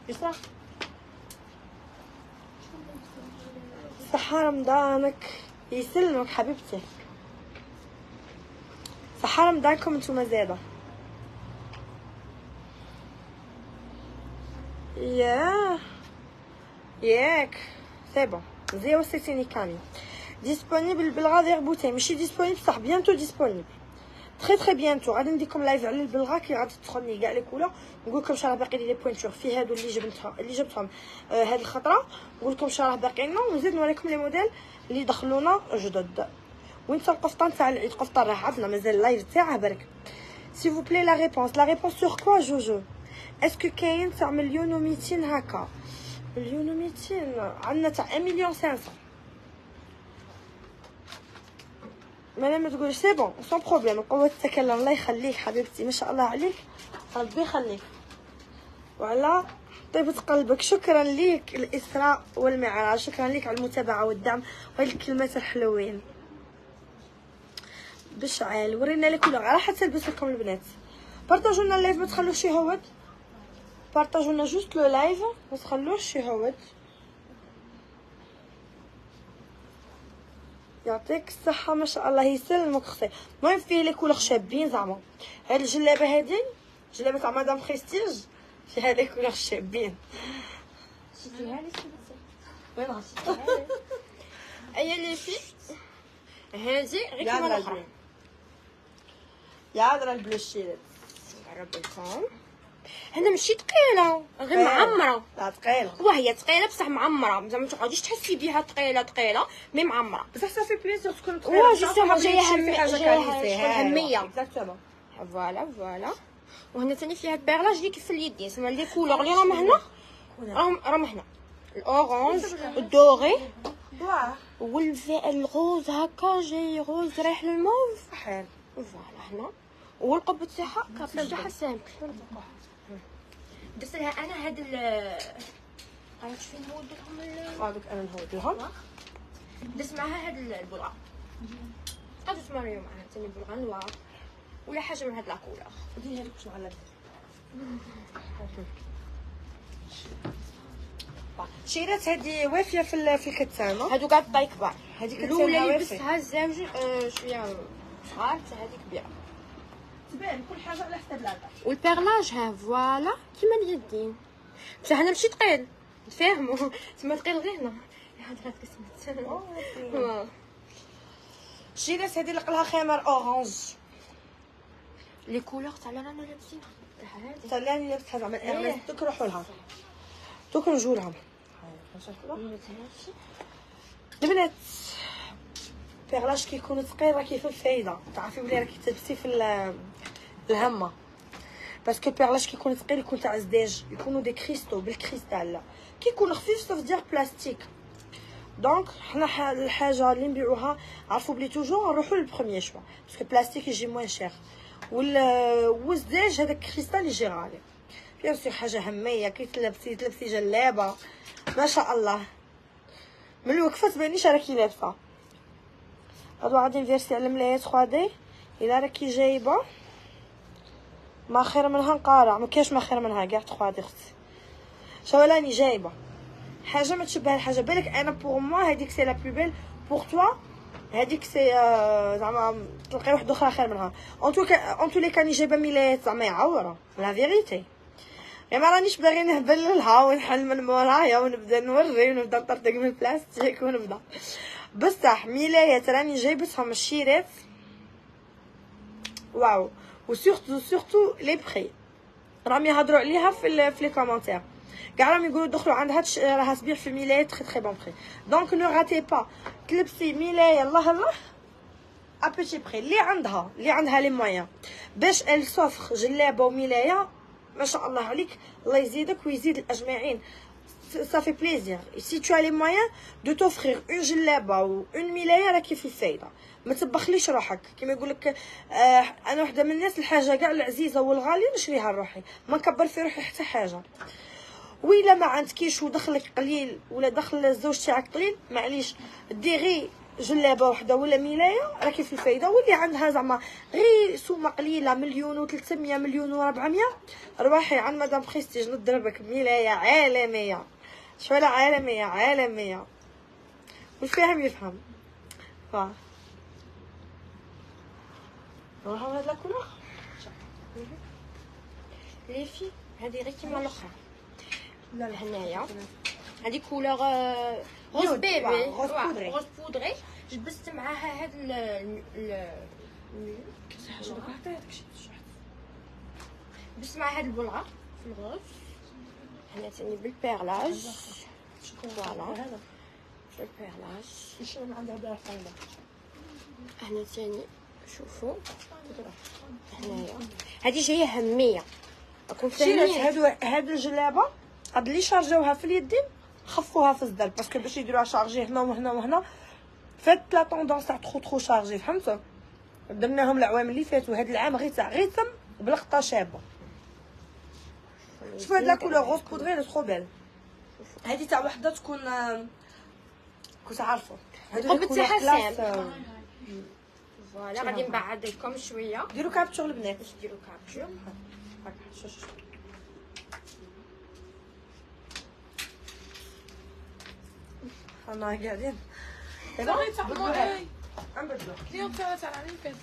يسرا صحة رمضانك يسلمك حبيبتي. صحة رمضانكم نتوما زاده. ياك سي بون زي وصيتيني كامل. ديسپونيبل بالغا غير بوتي ماشي ديسپونيبل بصح بيانتو ديسپونيبل تري تري بيانتو. غادي نديكم لايف على البلغا كي غادي تدخلني كاع لي كولور، نقول لكم شراه باقي لي بوينتور في هادو اللي جبتهم هاد الخطره، نقول لكم شراه باقي لنا، ونزيد نوريكم لي موديل اللي دخلونا جدد. وين تا القفطان تاع العيد؟ القفطان راه عندنا مازال اللايف تاعه برك. سي فو بلي لا ريبونس سور كوا جوجو؟ اسكو كاين تاع 1,200,000 هكا؟ 1,200,000 عندنا تاع 1,500,000. ما تقولش سي بون سون بروبليم. قوة التكلم الله يخليك حبيبتي، ما شاء الله عليك، ربي يخليك وعلى طيبة قلبك. شكرا ليك الإسراء والمعراج، شكرا ليك على المتابعة والدعم وهذه الكلمات الحلوين. بشعل ورينا لك ولا راح تلبس لكم البنات. بارطاجوا لنا اللايف، ما تخلوش يهود. بارطاجوا لنا جوست لو لايف، ما تخلوش يهود. يعطيك الصحة ما شاء الله يسلمك اختي. المهم فيه لي كولور شابين زعما. هاد الجلابة هادي جلابة تاع مدام بريستيج، فيها لي كولور شابين. شتيها لي شفتي وين ايا لي في هادي غير كيما الاخرى. يا درا البلو شيرت نقرب لكم. هنا ماشي ثقيله غير معمره. لا ثقيله، وهي ثقيله بصح معمره، زعما ما تقعديش تحسي بها ثقيله مي معمره. بصح صافي بليزير تكون ثقيله. وا جوستومون جايه هميه. اكزاكتومون فوالا. وهنا ثاني فيها البيرلاج اللي كيف اليدين، تسمى لي كولور اللي راهم هنا راهم هنا الاورانج الدوغي والغوز هكا جاي غوز رايح للموف صحيح. فوالا هنا والقبه تاعها كابش تاعها سامبل. درت لها انا هاد عرفت فين نود لهم هذوك انا نهود لهم. درت معاها هاد البلغه، قادو تماريو معاها ثاني بلغه نوار ولا حاجه من هاد لاكولور. ودي هذيك واش معلقه شيرات هادي وافيه في الكتان. هادو كاع طاي كبار. هذيك الاولى كتان اللي وافيه لبستها الزوج شويه صغار، حتى هادي كبيره. تبان كل حاجه على حسب العدد. والبيرلاج ها فوالا كيما اليدين، بصح هنا ماشي ثقيل تفاهموا. تما ثقيل غير هنا هاد كسمت. شيرات هادي لقلها خمر اورانج. لي كولور تاع لا رانا لابسينها هادي تاع اللي لبستها زعما الارمس. دوك نروحو لها، دوك نجو لهم البنات. بيرلاج كيكون ثقيل راه كيف الفايده، تعرفي بلي راكي تلبسي في الهمه. باسكو بيرلاج كيكون ثقيل يكون تاع زداج، يكونوا دي كريستو بالكريستال. كيكون خفيف سوف دير بلاستيك. دونك حنا الحاجه اللي نبيعوها عرفوا بلي توجور نروحوا للبروميير شوا، باسكو بلاستيك يجي موان شير، والزداج هذاك كريستال يجي غالي. بيان سور حاجه هميه كي تلبسي جلابه ما شاء الله من الوقفه تبانيش راكي لابسه. هادو غادي نفيرسي على الملايه 3 دي. الا راكي جايبه ما خير منها نقارع، ما كاينش ما خير منها كاع 3 دي اختي. شوالاني جايبه حاجه ما تشبه الحاجه. بالك انا بوغ موا هذيك سي لا بلو بيل، بوغ توا هذيك سي زعما تلقاي واحده اخرى خير منها. اون تو لي كاني جايبه ميلايات زعما يعوره لا فيريتي. يا ما رانيش باغي نهبل لها ونحل من مورايا ونبدا نوري ونبدا نطرطق من البلاستيك ونبدا. بصح ميلايات راني جايبتهم الشيرات واو. وسورتو لي بري راهم يهضروا عليها في لي كومونتير، كاع راهم يقولوا دخلوا عندها راها تبيع في ميلايات تري بون بري. دونك نو راتي با تلبسي ميلايه الله ا بيتي بري اللي عندها لي مويان باش ال سوفر جلابه وميلايه. ما شاء الله عليك، الله يزيدك ويزيد الاجمعين. ça fait plaisir si tu as les moyens de t'offrir une جلابه و une ملايه راكي في الفايده. ما تبخليش روحك كيما يقول لك. انا وحده من الناس الحاجه كاع العزيزه والغاليه نشريها لروحي، ما نكبر في روحي حتى حاجه. وإلا ما عندكيش ودخلك قليل ولا دخل الزوج تاعك قليل معليش ديري جلابه وحده ولا ملايه راكي في الفايده. واللي عندها زعما غير سومه قليله 1,300,000 1,400,000 روحي عند مدام بريستيج نضربك ملايه عالميه شوالة عالمية عالمية، مش فاهم يفهم. نروحو هاد لا كولور. لي في هذه غير كيما الاخرى. لا لا هنايا هذه كولور غوز نود، بيبي، غوز بودري. غوز بودري. جبست معاها هاد بس مع هاد البلغه في الغوز. هنا ثاني بالبيرلاج. فوالا بالبيرلاج. شنو عندها دار فايدة. هنا ثاني شوفوا هنايا هذه جايه هميه. راكم شيرات فاهمين؟ هادو الجلابه قد اللي شارجوها في اليدين خفوها في الصدر، باسكو باش يديروها شارجي هنا وهنا وهنا فات لا طوندونس تاع ترو شارجي، فهمتوا؟ درناهم العوام اللي فاتوا، هاد العام غير تاع غيتم بلقطه شابه. شوف هاد لا كولور غوز بودري ترو بيل. هادي تاع وحده تكون كنت عارفه هادو قبة تاعها كلاس. فوالا غادي نبعد لكم شويه. ديروا كابتشر البنات. باش ديروا كابتشر. هاكا شوف انا قاعدين نبدلو اليوم تاع العريفة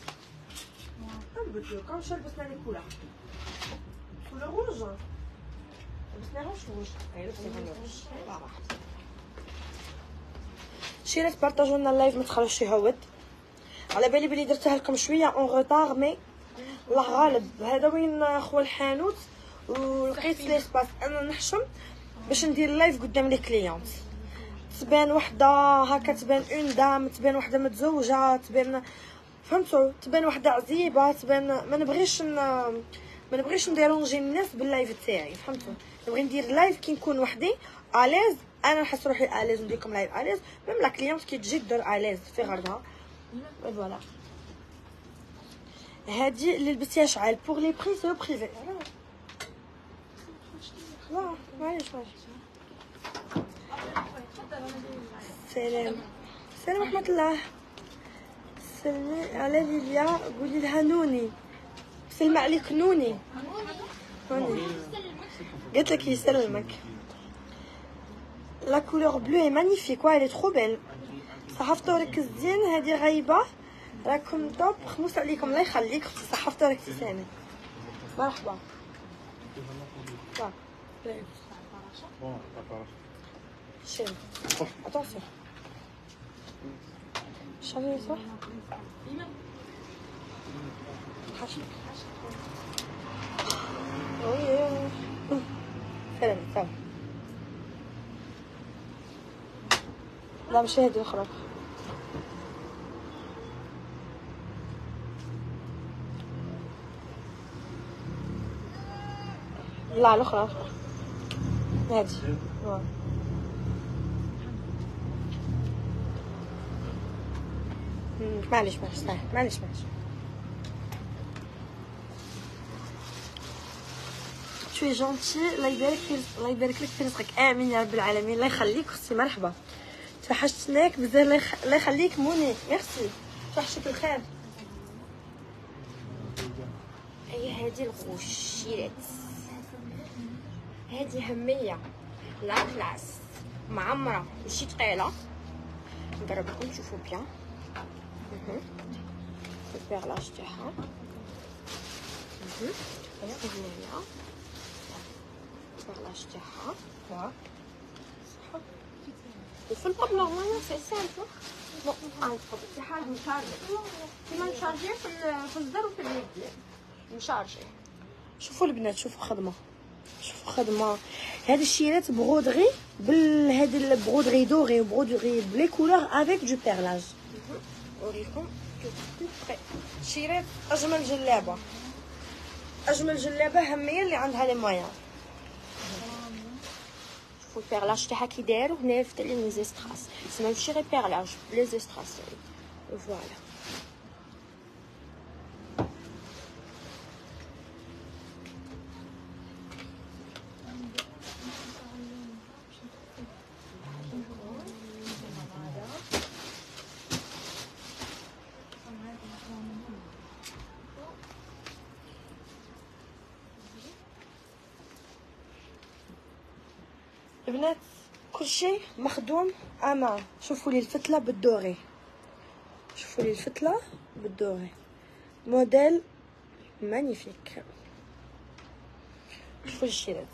نبدلو كون لبسنا لي كولور روج، لبسنا روج. شيرات بارطاجوا لنا اللايف، ما تخلوش يهود. على بالي بلي درتها لكم شويه اون روتار، مي الله غالب. هذا وين خو الحانوت ولقيت لي سباس انا نحشم باش ندير لايف قدام لي كليونت. تبان وحده هكا، تبان اون دام، تبان وحده متزوجه، تبان فهمتوا، تبان وحده عزيبه، تبان ما نبغيش نديرونجي الناس باللايف تاعي، فهمتوا؟ نبغي ندير لايف كي نكون وحدي اليز، انا نحس روحي اليز ندير لكم لايف اليز، ميم لا كليونت كي تجي دير اليز في غرضها. فوالا هادي اللي لبستيها شعال بوغ لي بري سو بريفي. لا معليش سلام سلام ورحمة الله. سلمي على ليليا، قولي لها نوني. سلمى عليك نوني. قلت لك يسلمك. لا كولور بلو اي مانيفيك، واه الي ترو بيل. صحفتورك الزين، هادي غايبه راكم توب. خموس عليكم الله يخليك اختي، صحفتورك تسامي. مرحبا. شيل اتونسيون شامي صح حاشي. وي سلام سلام. لا مش هادي اخرى. لا الاخرى هادي. معليش صحيح معليش. شوي جونتي، الله يبارك فيك، الله يبارك لك في رزقك. امين يا رب العالمين. الله يخليك اختي، مرحبا. توحشتناك بزاف، الله يخليك موني، ميرسي. توحشك الخير. هي هذه الغوشيات، هذه هميه لا كلاس معمره ماشي ثقيله. نقرب لكم تشوفوا بيان البيرلاج تاعها. هنايا البيرلاج تاعها وفي الباب نورمالمون سي سامبل. بون بطبيعة الحال نشارجي كيما نشارجي في الزر وفي اليد نشارجي. شوفوا البنات، شوفوا خدمه هاد الشيرات بغودغي هاد البغودغي دوغي وبغودغي بلي كولور افيك دو بيرلاج. اوريكم شيرات اجمل جلابه هميه اللي عندها لي مايا. شوفوا البيرلاج تاعها كي داير، وهنا فتح لي لي زيستراس، سما ماشي غير بيرلاج لي زيستراس. فوالا البنات كل شيء مخدوم امان. شوفوا لي الفتله بالدوري، شوفوا لي الفتله بالدوري، موديل مانيفيك. شوفوا الشيرات.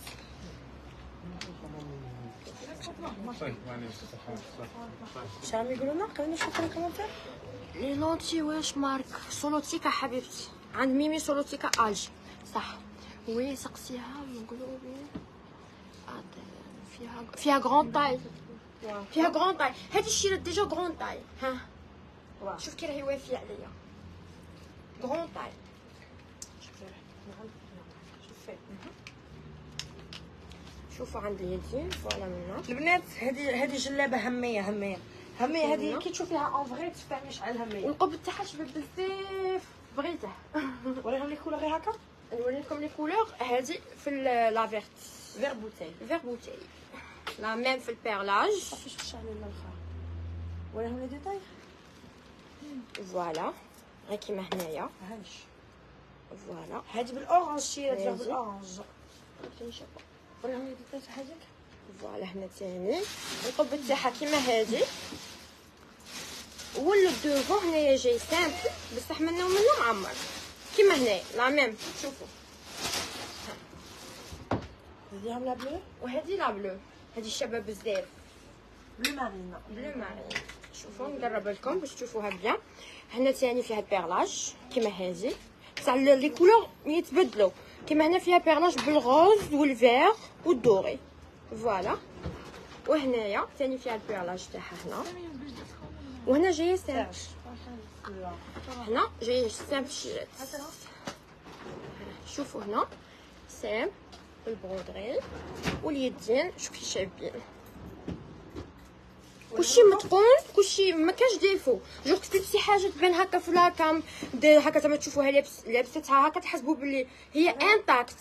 شنو عم يقولوا لنا؟ خلينا نشوف الكومنتات. لي لونتي واش مارك؟ سولوتيكا حبيبتي، عند ميمي سولوتيكا الجي صح. وي سقسيها نقولوا فيها غران طاي، فيها غران طاي. هذه الشيرات ديجا غران طاي. ها شوف كي راهي وافيه عليا، غران طاي. شوفوا عند اليدين فوالا منا البنات. هذه جلابه هميه هميه هميه. هذه كي تشوفيها اون فغي تفهمي شحال هميه. والقبض تاعها شباب بزاف، بغيته. وريهم لي كولور غير هكا. نوريكم لي كولور. هذه في لا فيرت فيغ بوتاي، فيغ بوتاي، لا ميم في البيرلاج. صافي شفتي على الاخر. وريهم لي ديتاي. فوالا غير كيما هنايا. هاش فوالا هذه بالاورانج. شيرات هذه. بالاورانج. فين شافوا. وريهم لي ديتاي تاع هذيك. فوالا هنا ثاني القبض تاعها كيما هذه، واللو دوفون هنايا جاي سامبل بصح منه معمر كيما هنايا لا ميم. شوفوا هذه لا بلو وهذه لا بلو، هذه شابه بزاف بلو مارين. بلو مارين. شوفوا نقرب لكم باش تشوفوها بيان. هنا ثاني فيها البيرلاج كيما هذه، بصح لي كولور يتبدلوا. كيما هنا فيها بيرلاج بالغوز والفير والدوري. فوالا وهنايا ثاني فيها البيرلاج تاعها هنا، وهنا جايه سامبل. هنا جايه سامبل شيرات. شوفوا هنا سام بالبرودري واليدين شوف كي شابين. كلشي متقون، كلشي ما كاش ديفو. جوغ كتلبسي حاجه تبان هكا في لاكام هكا زعما تشوفوها لابستها هكا تحسبوا بلي هي انتاكت.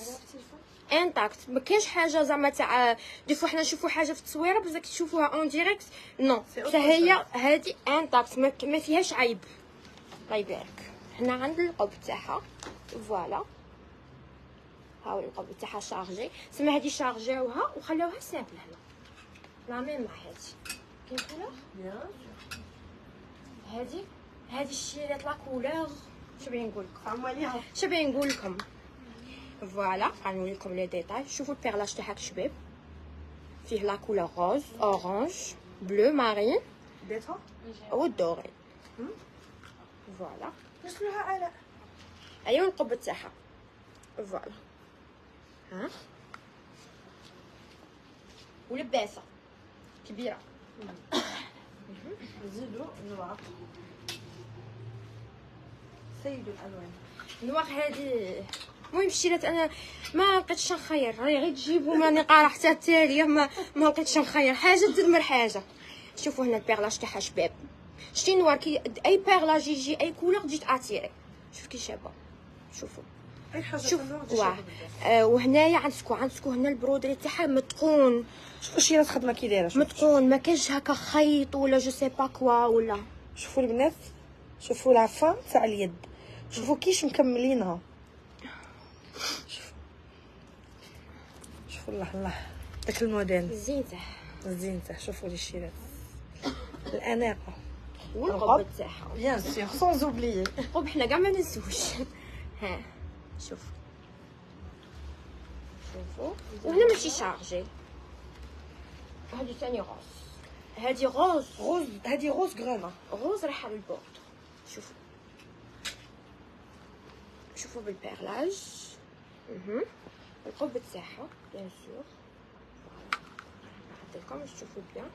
ما كاينش حاجه زعما تاع ديفو حنا نشوفوا حاجه في التصويره بصح كي تشوفوها اون ديريكت نو. فهي هذه انتاكت ما فيهاش عيب. الله يبارك. هنا عند القبض تاعها فوالا، هاو القبض تاعها شارجي. سما هذه شارجيوها وخلاوها سامبل هنا لا ميم مع هذه. كاين كولور هذه الشيرات لا كولور. شبي نقول لكم شبي نقول لكم فوالا. غنوري لكم لي ديتاي. شوفوا البيرلاج تاعها شباب، فيه لا كولور روز اورانج بلو مارين بيتها والدوري. فوالا نشلوها انا. ايوا القبض تاعها فوالا. ها ولباسه كبيره. نزيدو نوار. سيدوا الالوان نوار. هذه المهم الشيرات انا ما لقيتش نخير، راه غير تجيبو ماني قارا حتى التاليه ما لقيتش نخير حاجه تدمر حاجه. شوفوا هنا البيرلاج تاعها شباب. شتي نوار كي اي بيرلاج يجي اي كولور تجي تاتيري. شوف كي شابه. شوفوا اي حاجه شوف وهنايا عندكو هنا البرودري تاعها متقون. شوفوا الشيرات خدمه كي دايره. متقون ما كاينش هكا خيط ولا جو سي با كوا ولا. شوفوا البنات، شوفوا العفه تاع اليد، شوفوا كيش مكملينها. شوفوا الله داك الموديل زينته. شوفوا لي الشيرات الاناقه والقبض تاعها بيان سور سون اوبليي القبض حنا كاع ما ننسوش. ها شوفوا وهنا ماشي شارجي. هذه ثاني غوز. هذه غوز هذه غوز غرانا. غوز رايحه للبورد. شوفوا بالبيرلاج. القبض تاعها بيان سور. نحط لكم باش تشوفوا بيان.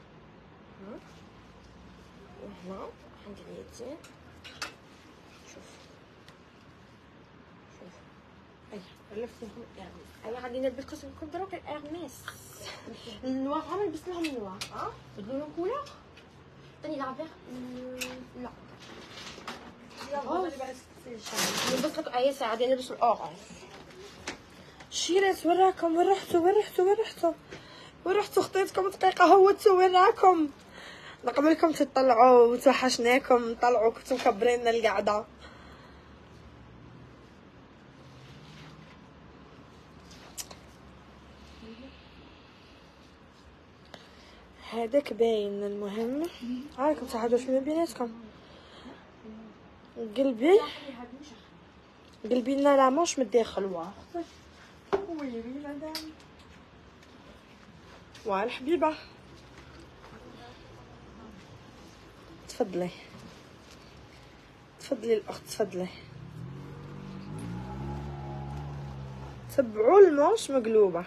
وهنا عند اليدين شوف لفتهم انا غادي نلبس لكم دروك الارميس النوار. عامل لبس لهم النوار بدلوا لهم كولور ثاني لافير. لا نلبس لك اي ساعه غادي نلبس الاورانج. شيرات وراكم. وين رحتوا خطيتكم دقيقه هوتوا. وين راكم؟ قبلكم تطلعوا وتوحشناكم. طلعوا كنتو مكبرين القعده. هذاك باين. المهم راكم تحدوا فيما بيناتكم. قلبي لنا لا ماش من الداخل. واه ويلي مدام واه الحبيبه تفضلي الاخت تفضلي. تبعوا الماش مقلوبه.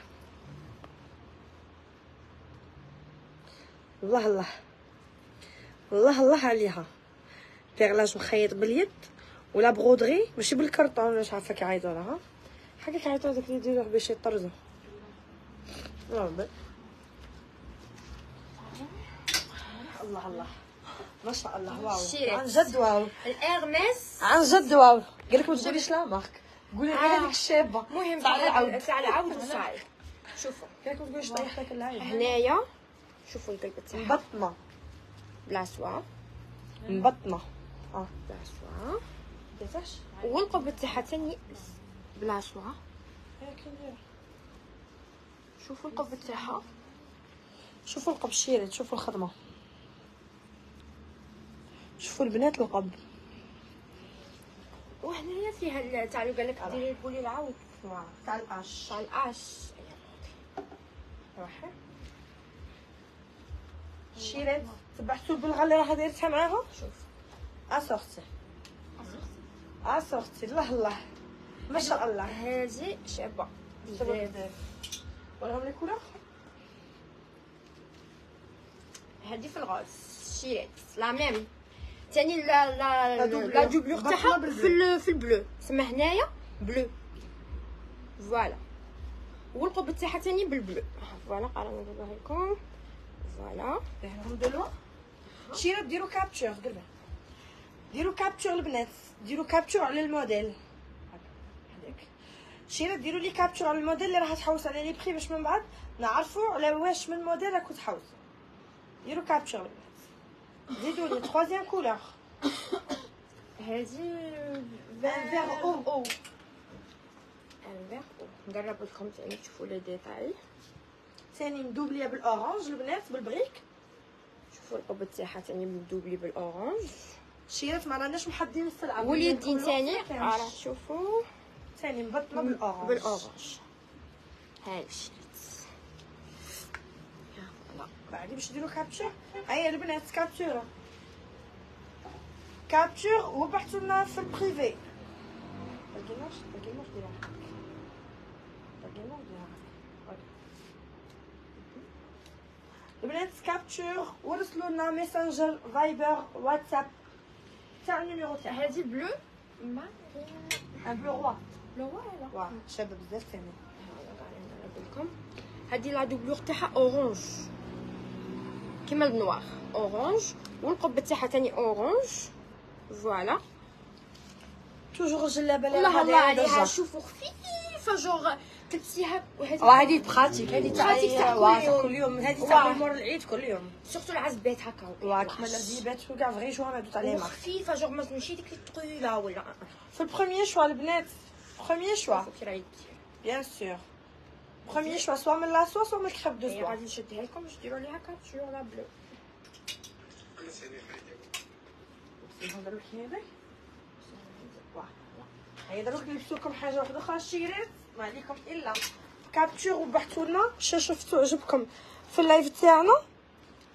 الله عليها. بيغلاج مخيط باليد ولا بغودغي ماشي بالكرطون. مش عارفه كيعيطوا لها حاجه كيعيطوا داك اللي يديروه باش يطرزوا. الله ما شاء الله. واو عن جد واو. الارمس عن جد واو. قالك ما تقوليش لا مارك. قولي غير هذيك الشابه. المهم تاع العود وصاي. شوفوا قالك ما تقوليش طيح لك العيب. هنايا شوفوا القلب تاعها مبطنه بلا سوا. بلا سوا. ديتاش والقب تاعها ثاني بلا سوا. شوفوا القب تاعها. شوفوا القب الشيرين. شوفوا الخدمه. شوفوا البنات القب. وهنايا فيها تاع قال لك ديري بولي العود تاع الاش. تاع الاش. روحي شيرين تبعتو بالغله راه دايرتها معاها. شوف اسورتي الله ما شاء الله. هذه شابه وريهم لي كولور. هذه في الغاز شيرين لا ميم. ثاني لا دوبلور تاعها في البلو. سما هنايا بلو فوالا. والقب تاعها ثاني بالبلو فوالا. قرا نديروها لكم فوالا. ديرهم دلوا. شيرين ديروا كابتشر. قلبي ديروا كابتشر البنات. ديروا كابتشر على الموديل هذاك. شيرين ديروا لي كابتشر على الموديل اللي راح تحوس على لي بري باش من بعد نعرفوا على واش من موديل راكو تحوسوا. ديروا كابتشر البنات. زيدوا لي troisième couleur. هذه فيغ او. الفيغ او. نقرب لكم ثاني تشوفوا لي ديتاي. ثاني مدوبليه بالاورانج البنات بالبريك. شوفوا القبة تاعها ثاني مدوبلي بالاورانج. شيرات ما راناش محدين السلعه. واليدين ثاني راه شوفوا ثاني مبطنه بالاورانج. هاي شريت. بعدين باش نديرو كابتشر. هيا البنات كابتشر وبعثوا لنا في البريفي. باقيناش ديرها. البنات كابتشر ورسلوا لنا ميسنجر فايبر واتساب تاع النيميرو تاعها. هذه بلو ما ان بلو روا. بلو واه شابه بزاف ثاني. لكم هذه لا دوبلور تاعها اورانج كيما النوار اورانج. والقبه تاعها ثاني اورانج فوالا. توجور الجلابه اللي الله عليها. شوفوا خفيفه جوغ تلبسيها. وهذه براتيك. هذه تاع كل يوم. هذه تاع مور العيد كل يوم. سورتو العزبات هكا كيما العزبات وكاع فري جو ما دوت عليهم. خفيفه جوغ ماشي ديك الطويله ولا. في البروميير شوا البنات. بروميير شوا بيان سور. بروميير شوا سوا من لا سوا من الكريب دو سوا. غادي نشدها لكم باش ديروا ليها كابتشور لا بلو. نهضروا لك هذاك. هيا دروك نلبسوا لكم حاجه واحده اخرى. شيرات ما عليكم الا كابتشور وبحثوا لنا. شفتوا عجبكم في اللايف تاعنا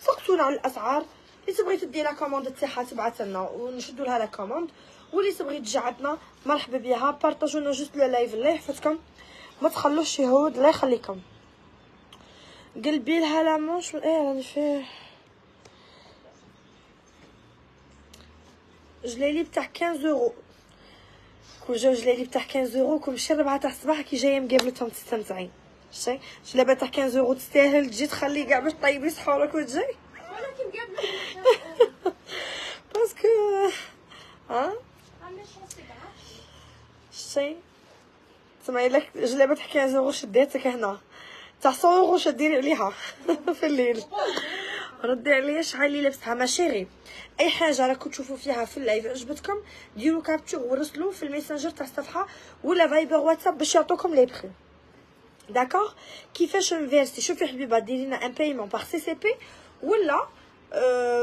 سقطونا على الاسعار. اللي تبغي تدي لا كوموند تاعها تبعث لنا ونشدوا لها لا كوموند. واللي تبغي تجعدنا مرحبا بها. بارطاجوا لنا جوست لو لايف الله يحفظكم. ما تخلوش يهود الله يخليكم. قلبي لها لا مونش راني فيه جلالي بتاع 15 يورو. كون جاو جلالي بتاع 15 يورو كون مشي 4 تاع الصباح كي جايه مقابلتهم تستمتعين. شتي جلابه تاع 15 يورو تستاهل. تجي تخلي كاع باش طيبي سحورك وتجي. ولكن مقابله باسكو ها شتي سمعي لك جلابه تاع 15 يورو شديتك هنا تاع 100 يورو شديري عليها في الليل. ردي عليا شحال اللي لبستها ما شيري. اي حاجه راكم تشوفوا فيها في اللايف عجبتكم ديروا كابتشر ورسلوا في الميسنجر تاع الصفحه ولا فايبر واتساب باش يعطوكم لي بري. داكوغ كيفاش نفيرسي. شوفي حبيبه ديري لنا ان بايمون باغ سي سي بي ولا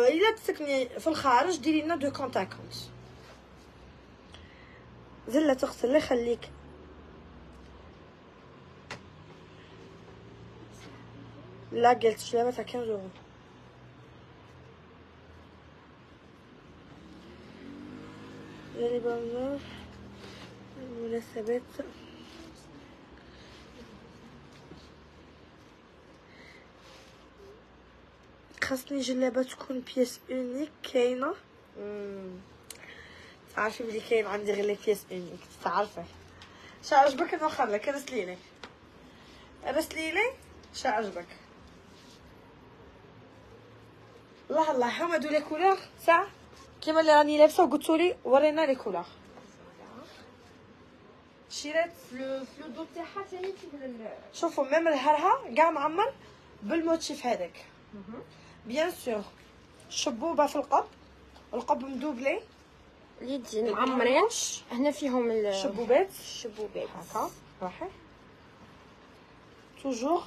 الا تسكني في الخارج ديري لنا دو كونت كونت. زله تغسل الله يخليك. لا قلت شلابه تاع 15 يورو. يعني بالله المناسبات خاصني جلابه تكون بياس اونيك كاينه. تعرفي بلي كاين عندي غير لي بياس اونيك تعرفي. شا عجبك نوخر لك رسليلي شا عجبك. الله الله هما دو لي كولور ساعه كيما اللي راني لابسه وقلتولي ورينا لي كولور. شريت الفلو تاعها ثاني شوفوا ميم الهرها كاع معمر بالموتيف هذاك. بيان سور شبوبه في القب مدوبلي اليدين معمرين. هنا فيهم الشبوبات هكا صحيح. توجور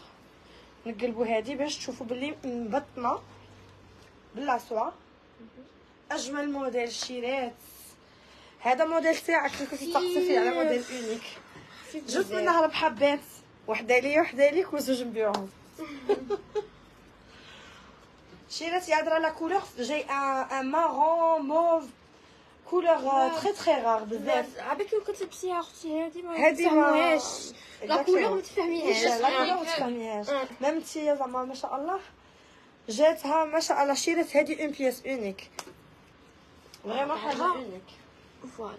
نقلبوا هذه باش تشوفوا باللي مبطنه بالعصوه. اجمل موديل شيرات. هذا موديل تاعك اللي كنتي تقصي فيه على موديل اونيك. جبت منها 4 حبات، وحده ليا وحده ليك وزوج نبيعهم. شيرات يادرا لا كولور جاي ان مارون موف كولور تري تري رار بزاف. عباك كنت تلبسيها اختي هذه ما هذه لا كولور ما تفهميهاش. لا كولور ما تفهميهاش. ميم تي زعما ما شاء الله جاتها ما شاء الله. شيرات هذه اون بياس اونيك فريمون حاجه اونيك. فوالا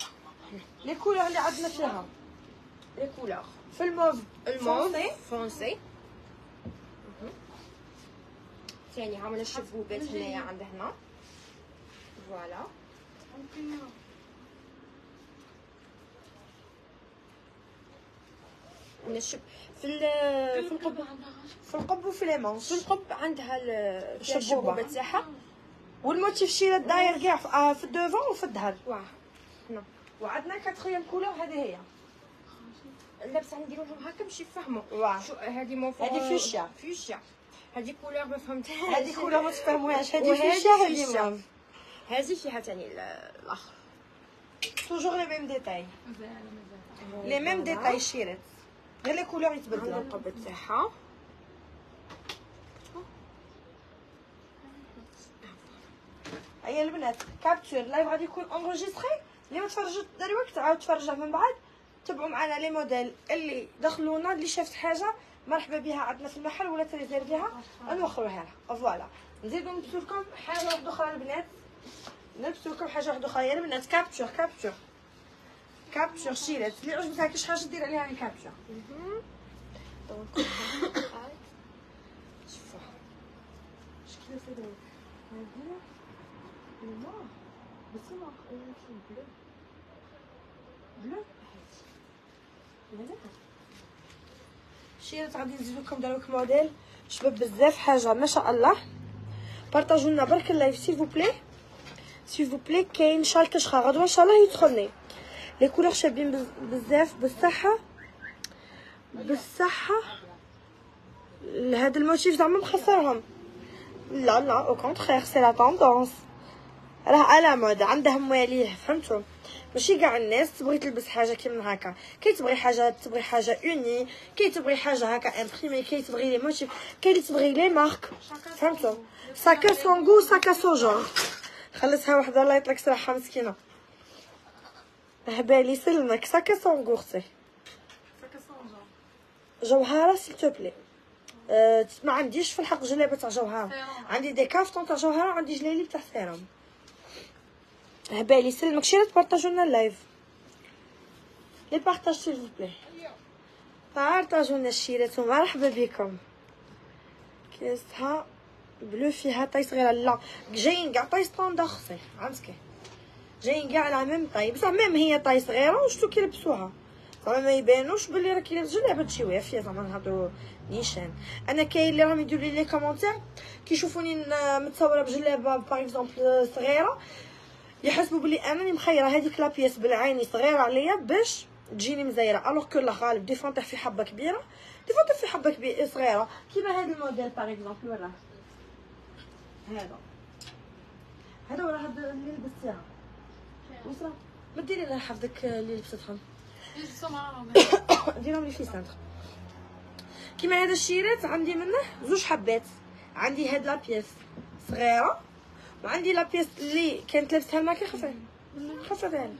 لي كولور اللي عندنا فيها لي كولور في الموف فرونسي. ثاني عامله الشبوبات هنايا عند هنا. فوالا ونشب في القب وفي لي مانش. في القب عندها الشبوبه تاعها. والموتيف شيرات داير كاع في الدوفون وفي الظهر. واه هنا. وعندنا كاتريام كولور هذه هي اللبسه نديرو لهم هكا باش يفهموا. واه هذه مو هذه فيوشيا. هذه كولور ما فهمتهاش. هذه كولور ما تفهموهاش. هذه فيوشيا هذه موف. هذه فيها ثاني الاخر. توجور لي ميم ديتاي لي ميم ديتاي شيرات غير لي كولور يتبدلوا. القبه تاعها هيا البنات كابتور لايف غادي يكون انغوجيستري. اللي ما تفرجوا داري وقت عاود تفرجوه من بعد. تبعوا معنا لي موديل اللي دخلونا. اللي شافت حاجه مرحبا بها عندنا في المحل ولا تريزيرفيها نوخروها لها. فوالا نزيدو نلبسو لكم حاجه واحده اخرى البنات. نلبسو لكم حاجه واحده اخرى يا البنات. كابتور شيرات اللي عجبتها كاش حاجه دير عليها كابتور. دونك شوفوا شكلها سيدي هذه الله بس ما بلو شيرات غادي نزيدو لكم داروا لكم موديل شباب بزاف حاجه ما شاء الله. بارطاجوا لنا برك اللايف سيل فو بلي. كاين شال كشخه غدوه ان شاء الله يدخلني. لي كولور شابين بزاف بالصحه. هذا الموتيف زعما مخسرهم. لا او كونترير سي لا طوندونس راه على مود عندهم مواليه. فهمتوا ماشي كاع الناس تبغي تلبس حاجه كيما هكا. تبغي حاجه اوني. تبغي حاجه هكا امبريمي. تبغي لي موتيف. اللي تبغي لي مارك. فهمتوا ساكا سونغو ساكا سوجور. خلصها وحده الله يطلق صراحه مسكينه. هبالي سلمك ساكا سونغو اختي. جوهره سيل تو بلي. ما عنديش في الحق جلابه تاع جوهره. عندي دي كافتون تاع جوهره وعندي جلاليب تاع سيرام. هبالي سلمك شيرات بارطاجوا لنا اللايف. لي بارطاج سيل فو بلي. بارطاجوا لنا الشيرات ومرحبا بكم. كيسها بلو فيها طاي صغيره. لا جايين كاع طاي ستوندار اختي عمسكي. جايين كاع على ميم طاي بصح ميم هي طاي صغيره وشتو كيلبسوها زعما ما يبانوش بلي راكي لابسه جلابه تجي وافيه. زعما نهضروا نيشان. انا كاين اللي راهم يديروا لي كومونتير كيشوفوني متصوره بجلابه باغ اكزومبل صغيره يحسبوا بلي انني مخيره هذيك لابياس بالعيني صغيره عليا باش تجيني مزيره. الوغ كو لا غالب دي فون طيح في حبه كبيره دي فون طيح في حبه صغيره كيما هذا الموديل باغ اكزومبل. وراه هذا ولا هذا اللي لبستيها وصرا ما ديري لها حفظك اللي لبستهم ديرهم لي في سنتر. كيما هذا الشيرات عندي منه زوج حبات. عندي هاد لابيس صغيره وعندي لابيس اللي كانت لابسها الماكي خفيفه لي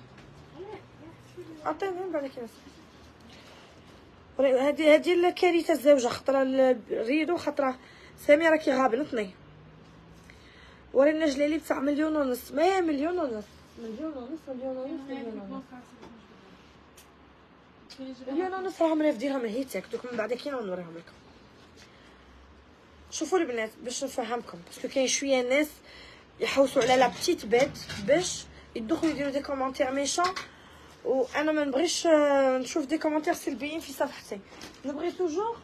عطيني من بعد كيما هادي الكارثه الزوجه خطره الريدو خطره سميره كي غابنتني. ورينا جلالي بتاع 1.5 مليون ما 1.5 مليون 1.5 مليون راهم رافدينهم من هيتك دوك من بعد كي نوريهم لكم. شوفوا البنات باش نفهمكم باسكو كاين شويه ناس يحوسوا على لا بتيت بيت باش يدخلوا يديروا دي كومونتير ميشون، وانا ما نبغيش نشوف دي كومونتير سلبيين في صفحتي. نبغي توجور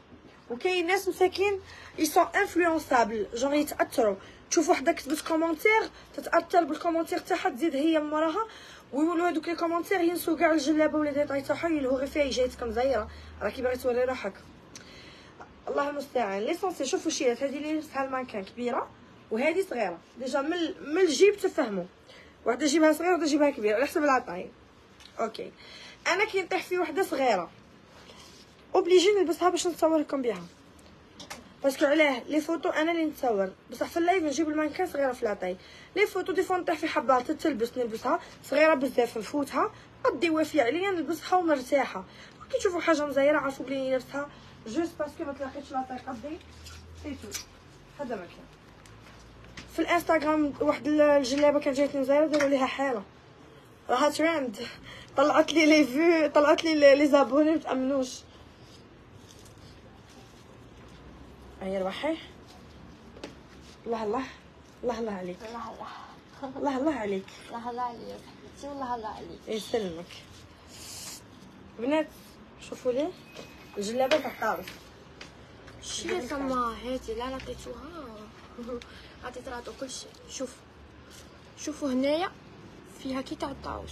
وكاين ناس مساكين يسون انفلونسابل جونغ يتاثروا، تشوف وحده كتبت كومونتير تتاثر بالكومونتير تاعها تزيد هي موراها ويولوا هذوك لي كومونتير ينسوا كاع الجلابه ولا ديطاي تاعها يلهوا غير فيها جايتكم زايره راكي باغي توري روحك. الله المستعان. ليسونسي شوفوا شيرات هذه اللي لبسها المانكان كبيره وهذه صغيره ديجا من الجيب تفهموا، وحده جيبها صغيره وحده جيبها كبيره على حسب العطاين. اوكي انا كي نطيح في وحده صغيره اوبليجي نلبسها باش نتصور لكم بها باسكو علاه لي فوتو انا اللي نتصور، بصح في اللايف نجيب المانكان صغيره في لاطاي. لي فوتو دي فوا نطيح في حبه تلبس نلبسها صغيره بزاف نفوتها قدي وافيه عليا نلبسها ومرتاحه. كي تشوفوا حاجه مزيره عرفوا بلي لابسها جوست باسكو ما تلاقيتش لاطاي قدي سيتو. هذا ما كان. في الانستغرام واحد الجلابه كانت جايتني مزيره داروا ليها حاله راها ترند، طلعت لي لي فيو طلعت لي لي زابوني متامنوش. هيا روحي. الله الله الله الله عليك الله الله عليك الله الله عليك حبيبتي والله الله عليك يسلمك. بنات شوفوا لي الجلابه تاع الطارف شي ثما هاتي لا لقيتوها عطيت راتو كلشي. شوفوا هنايا فيها كي تاع الطاوس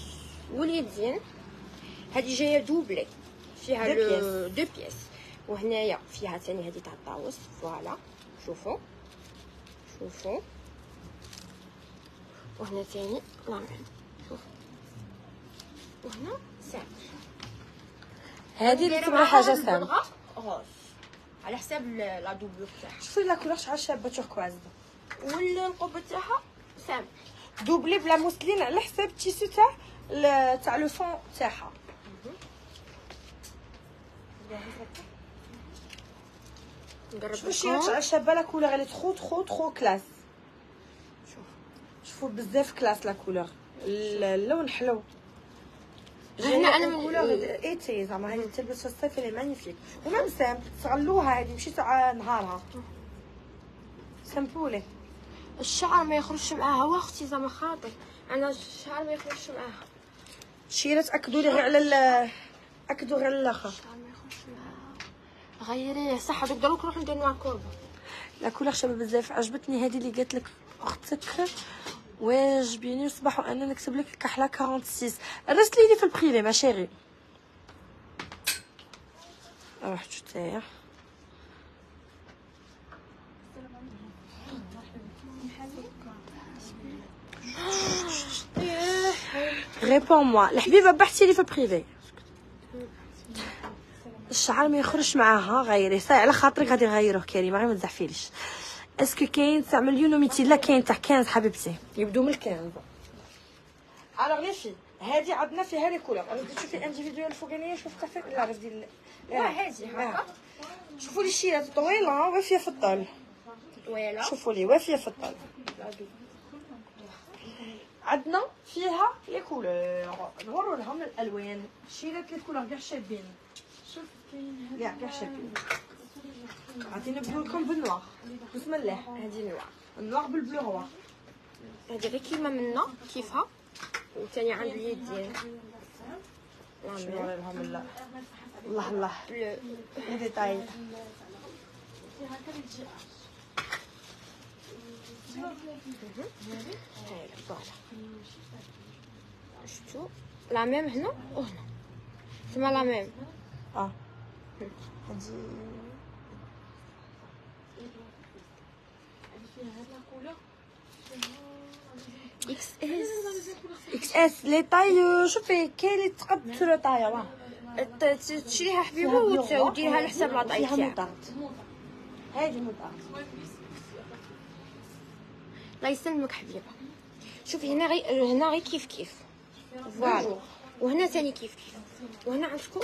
واليدين هذه جايه دوبلي فيها دو بياس وهنايا فيها ثاني هذه تاع الطاوس فوالا شوفوا وهنا ثاني لامين شوف وهنا سامبل. هذه اللي تبغي حاجه سامبل غوز على حساب لا دوبلو تاعها. شوفي لا كولور شحال شابه توركواز والقبه تاعها سامبل دوبلي بلا موسلين على حساب التيسو تاع لو فون تاعها. شوفوا شي تاع شابه لا كولور اللي ترو كلاس. شوفوا بزاف كلاس لا كولور اللون حلو. هنا انا من كولور ايتي زعما هذه تلبس في الصيف اللي مانيفيك ومام سامبل تغلوها هذه ماشي تاع نهارها سامبولي. الشعر ما يخرجش معاها واختي زعما خاطر انا الشعر ما يخرجش معاها. شيرة تاكدوا لي غير على اكدوا غير على الاخر. الشعر ما يخرجش معاها غيريه صح هذوك دروك نروح ندير نوع كوربه. لا كولور شابه بزاف عجبتني هذه اللي قالت لك اختك واجبيني وصباح وانا نكتب لك كحله 46 رسلي لي في البريفي ما شيري. راح تاع ريبون موا الحبيبه بحثي لي في البريفي. الشعر ما يخرجش معاها غيري صاي على خاطرك غادي نغيروه كريمه غير ما تزعفيليش. اسكو كاين تاع 1.200 لا كاين تاع 15 حبيبتي يبدو من 15. الوغ لي في هذه عندنا فيها لي كولور. انا بديت تشوفي انديفيدوال الفوقانيه شوف كافي لا غير ديال هذه هكا. شوفوا لي الشيرات طويله وافيه في الطول طويله شوفوا لي وافيه في الطول. عندنا فيها لي كولور نوروا لهم الالوان الشيرات لي كولور كاع شابين. شوف كاين كاع شابين. غادي نبداو لكم بالنوار بسم الله. هذه النوار بالبلو هو هذه غير كيما منا كيفها وثاني عند اليدين شنو لهم الله الله الله لي ديتاي. شفتوا لا ميم هنا وهنا تما لا ميم. هذه فيها هاد لا كولور اكس اس. اكس اس لي طاي. شوفي كاين اللي تقد سو لو طاي واه تشريها حبيبه وديرها على حساب لا طاي تاعك. هادي موطارد. الله يسلمك حبيبه. شوفي هنا غير كيف كيف فوالا، وهنا ثاني كيف كيف، وهنا عندكم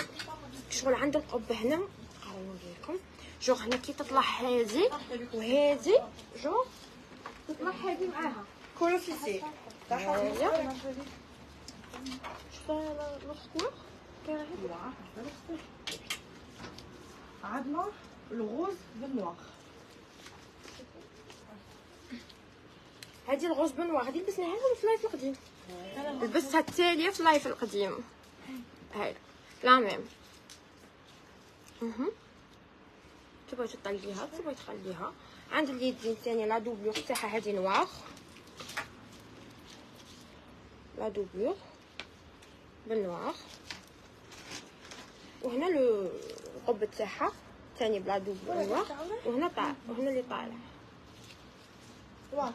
شغل عند القب هنا. نوريكم جوغ هنا كي تطلع هذه وهذه جوغ تطلع هذه معاها كله في سي. عندنا الغوز بالنوار. هذه الغوز بنوار هذه لبسناها في اللايف القديم، لبستها التاليه في اللايف القديم. هاي لا ميم. تبغي تطليها تبغي تخليها. عند اليدين ثاني لا دوبلور تاعها هذه نوار، لا دوبلور بالنوار، وهنا القب تاعها ثاني بلا دوبلور نوار، وهنا وهنا اللي طالع. واه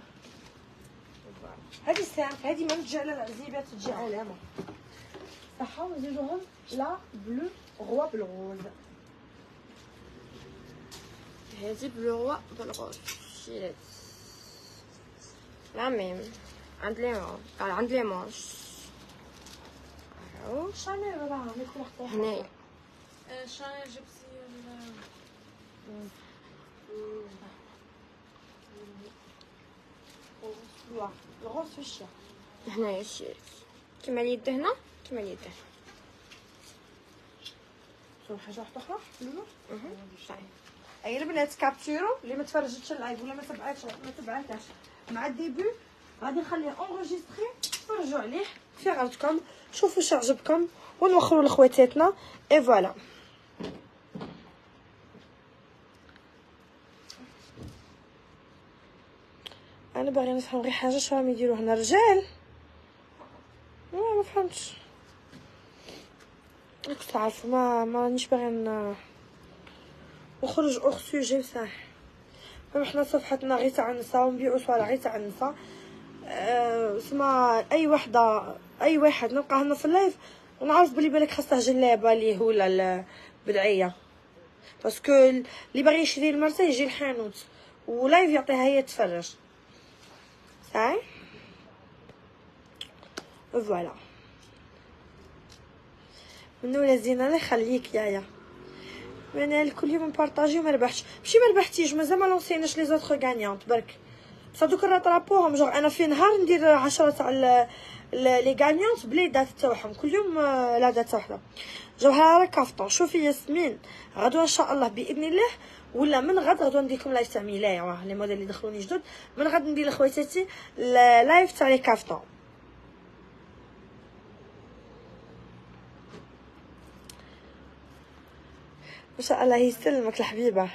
هذه سامح، هذه ما تجي على العزيبه تجي علامه صح. ونزيدوهم لا بلو غوا بالغوز. هذه بلو بالغوز شيلات لا ميم. عند لي مونش شانيل راه نكون اختي هنايا. شانيل جبتي واه الغوز في الشارع. هنايا الشيلات كيما اليد هنا كيما اليد هنا. شوف حاجه واحده اخرى صحيح. اي البنات كابتورو اللي ما تفرجتش اللايف ولا ما تبعتهاش مع الديبي غادي نخليه اونغيستري. تفرجوا عليه في غلطكم، شوفوا واش عجبكم ونوخروا لخواتاتنا. اي فوالا. انا باغي نفهم غير حاجه شراهم يديروا هنا الرجال. ما فهمتش. راك تعرفوا ما رانيش باغي نخرج اوغ سوجي صح. حنا صفحتنا غير تاع النساء ونبيعوا صوالح غير تاع النساء. سما اي واحد نلقاه لنا في اللايف ونعرف بلي بالك خاصه جلابه ليه ولا بالعيه، باسكو اللي باغي يشري المرته يجي الحانوت ولايف يعطيها هي تفرج صاي. فوالا منو لازينا الله يخليك يايا. انا كل يوم نبارطاجي وما ربحتش. ماشي ما ربحتيش مازال ما لونسيناش لي زوطخ غانيونط برك بصح دوك نطرابوهم. جوغ انا في نهار ندير 10 تاع لي غانيونط بلي دات تاعهم كل يوم لا دات وحده. جوها راه كافطون. شوفي ياسمين غدوه ان شاء الله باذن الله ولا من غد غدوه ندير لكم لايف تاع ميلايا. راه لي موديل اللي دخلوني جدد من غد ندير لخواتاتي لايف تاع لي كافطون. ما شاء الله يسلمك الحبيبه.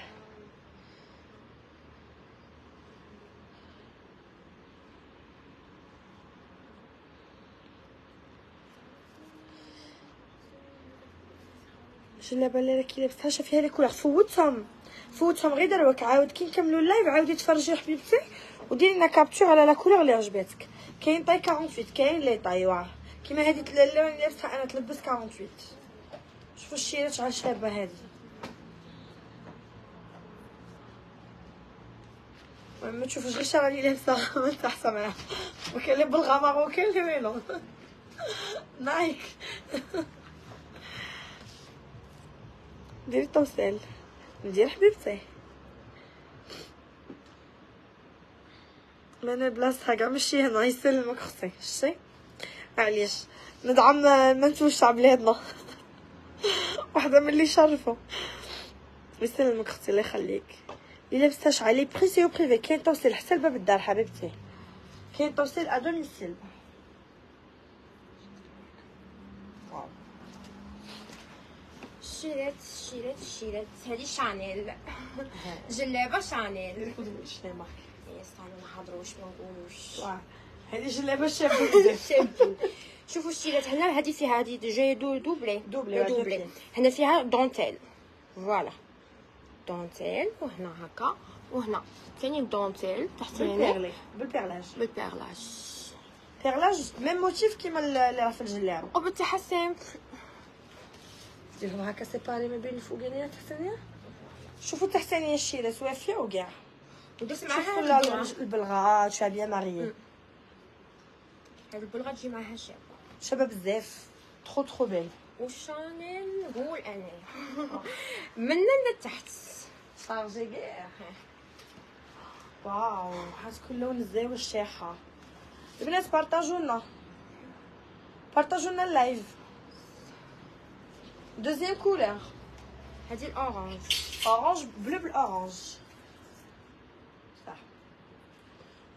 جلابه اللي راكي لابسها شافيها لي كولور فوتهم غير دروك. عاود كي نكملوا اللايف عاودي تفرجي حبيبتي وديري لنا كابتور على لا كولور اللي عجبتك. كاين طاي 48 كاين لي طاي واه كيما هذه اللي لابسها انا تلبس 48. شوفوا الشيرات على الشابه هذه. ما تشوفوش غير شرا لي لابسه من تحت معاها وكاين اللي بالغمر وكاين اللي وينو نايك. ديري توصيل ندير حبيبتي. انا بلاصتها كاع ماشي هنا. يسلمك اختي شتي معليش ندعم منتوج تاع بلادنا واحده من اللي يشرفوا. يسلمك اختي الله يخليك. اللي لابستاش علي بريسي و بريفي كاين توصيل حتى لباب الدار حبيبتي. كاين توصيل ادوميسيل. شيرات هذه شانيل جلابه شانيل. شنو مارك استنوا نحضروا واش ما نقولوش. هذه جلابه شابه شابين. شوفوا الشيرات هنا هذه فيها هذه جايه دوبلي هنا فيها دونتيل. فوالا دونتيل وهنا هكا وهنا كاينين دونتيل تحتيني بالبيرلي بالبيرلاج بالبيرلاج بيرلاج ميم موتيف كيما اللي راه في الجلابه وبالتحى سامبل. ديرهم هكا سيباري ما بين الفوقانيه والتحتانيه. شوفوا التحتانيه الشيرات وافيه وكاع ندوز شوفوا معاها البلغات شابيه ماريي هاد البلغه تجي معاها شابه شابه بزاف ترو بين. وشانيل نقول انا من لتحت شارجي كاع. واو هاتكم اللون الزاوي الشيخه. البنات بارطاجوا لنا اللايف. دوزيام كولور هادي الاورانج اورانج بلو بالاورانج صح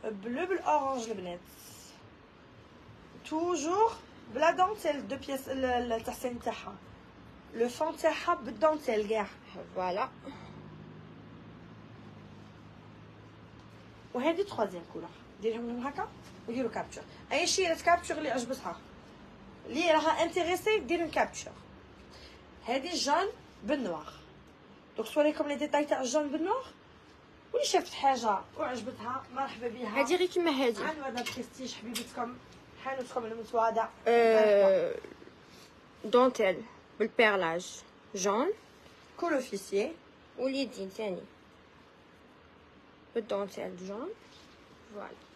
بلو بالاورانج البنات توجور بلا دونتيل دو بياس التحسين تاعها لو فون تاعها بالدونتيل كاع. فوالا وهذه تخوازيام كولور ديرهم لهم هكا وديروا كابتشر. اي شي كابتشر اللي عجبتها اللي راها انتريسي ديروا كابتشر. هذه جون بالنوار دونك صوريكم لي ديتاي تاع الجون بالنوار. واللي شافت حاجه وعجبتها مرحبا بها. هادي غير كيما هادي عن مدام بريستيج حبيبتكم حانوتكم المتواضع. دونتيل بالبيرلاج جون كول اوفيسيي واليدين ثاني بالدونتيل جون فوالا.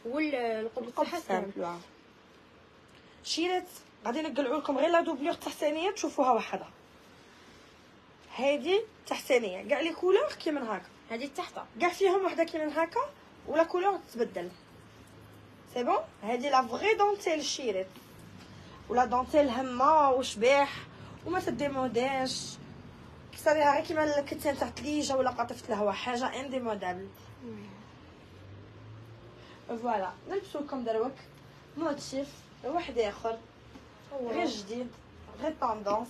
والقبض تاعها سامبل. شيرات غادي نقلعوا لكم غير لا دوبلور تحتانيه تشوفوها وحدها. هذه تحتانيه كاع لي كولور كيما هكا هادي تحت كاع فيهم وحده كيما هكا ولا كولور تتبدل سي بون. هذه لا فري دونتيل شيرات ولا دونتيل همه وشباح وما تديموداش كسريها غير كيما الكتان تاع الثليجه ولا قاطفت الهواء حاجه انديمودابل. فوالا نلبسو لكم دروك موتيف واحد اخر غير جديد غير طوندونس.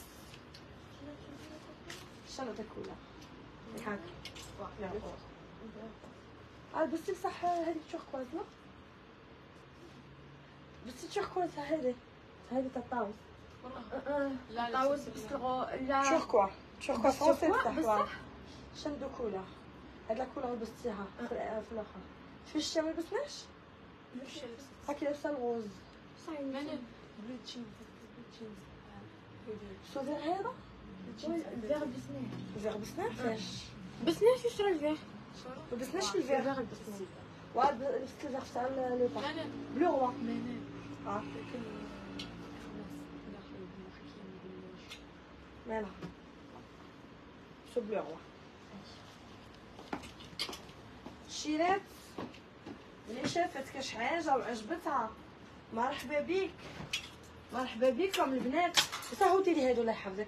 شنو تاكلها هاك لبستي بصح هذيك توركواز لا لبستي توركواز هذه تاع الطاوس. لا طاوس بس لا توركوا فرونسي بصح شندو كولا. هاد لا كولا لبستيها في الاخر في الشتا ما لبسناش هاكي لابسه الغوز بلو تشين سوفير هذا الفيغ بسناه الفيغ بسناه فاش بسناه في شرا الفيغ ما لبسناش الفيغ بسناه وعاد لبست الفيغ تاع لو با بلو روا فوالا سو بلو روا. شيرات اللي شافت كاش حاجه وعجبتها مرحبا بيك مرحبا بكم البنات. صهوتي لي هادو الله يحفظك.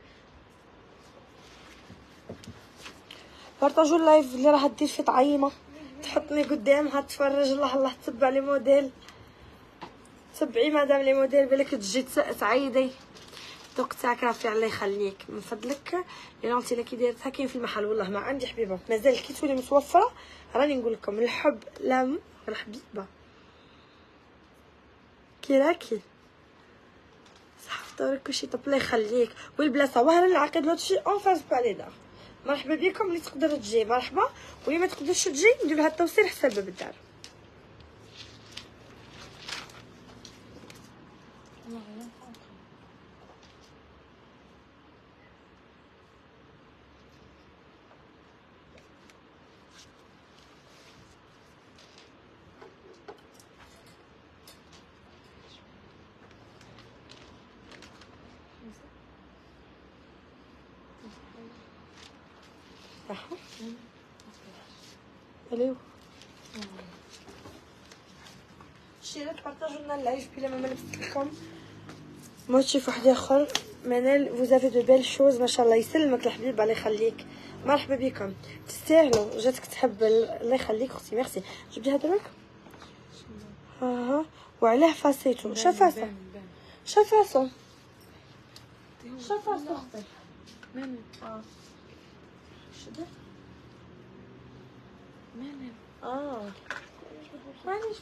بارطاجوا اللايف اللي راح دير في طعيمه تحطني قدامها تفرج الله الله تتبع لي موديل تبعي مادام لي موديل بالك تجي تعيدي الذوق تاعك راه الله يخليك من فضلك. لي لونتي اللي كي دايرتها كاين في المحل والله ما عندي حبيبه مازال كي تولي متوفره راني نقول لكم الحب لا الحبيبه كي راكي صح فطورك كلشي طب الله يخليك. والبلاصه وهران العقد هادشي اون فاس بالي دار. مرحبا بكم اللي تقدر تجي مرحبا واللي ما تقدرش تجي ندير لها التوصيل حساب باب الدار. الو شيرات بارطاجوا لنا اللايف بلا ما لبست لكم موتيف واحد اخر. منال فوزافي دو بيل شوز ما شاء الله يسلمك الحبيب الله يخليك مرحبا بكم تستاهلوا جاتك تحب الله يخليك اختي ميرسي. جبدي هذاك وعلاه فاسيتو شفاسو شفاسو شفاسو اختي شدة معليش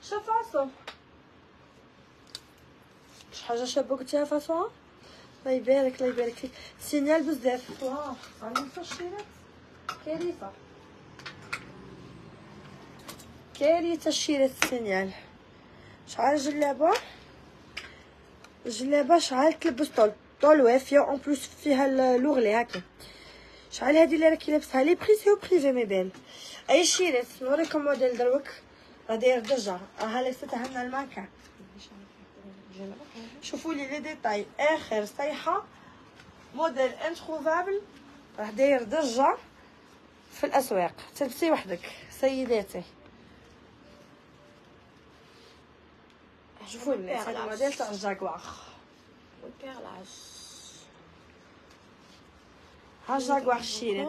شفاسو شي حاجه شابه قلتيها فاسو الله يبارك الله يبارك فيك. سينيال بزاف. واه عندي الشيرات كارثه كارثه الشيرات السينيال. شعل جلابه شعل تلبس طول وافيه اون بلوس فيها لوغلي هكا. شعل هادي اللي راكي لابسها لي بري سي بريفي ميبان. اي شيرات نوريكم موديل دروك راه داير ضجه. ها لبستها لنا الماركه. شوفوا لي ديتاي اخر صيحه موديل انتروفابل راه داير ضجه في الاسواق. تلبسي وحدك سيداتي. شوفوا الناس هذا الموديل تاع الجاكوار. والبيرلاج ها جاكوار شيرات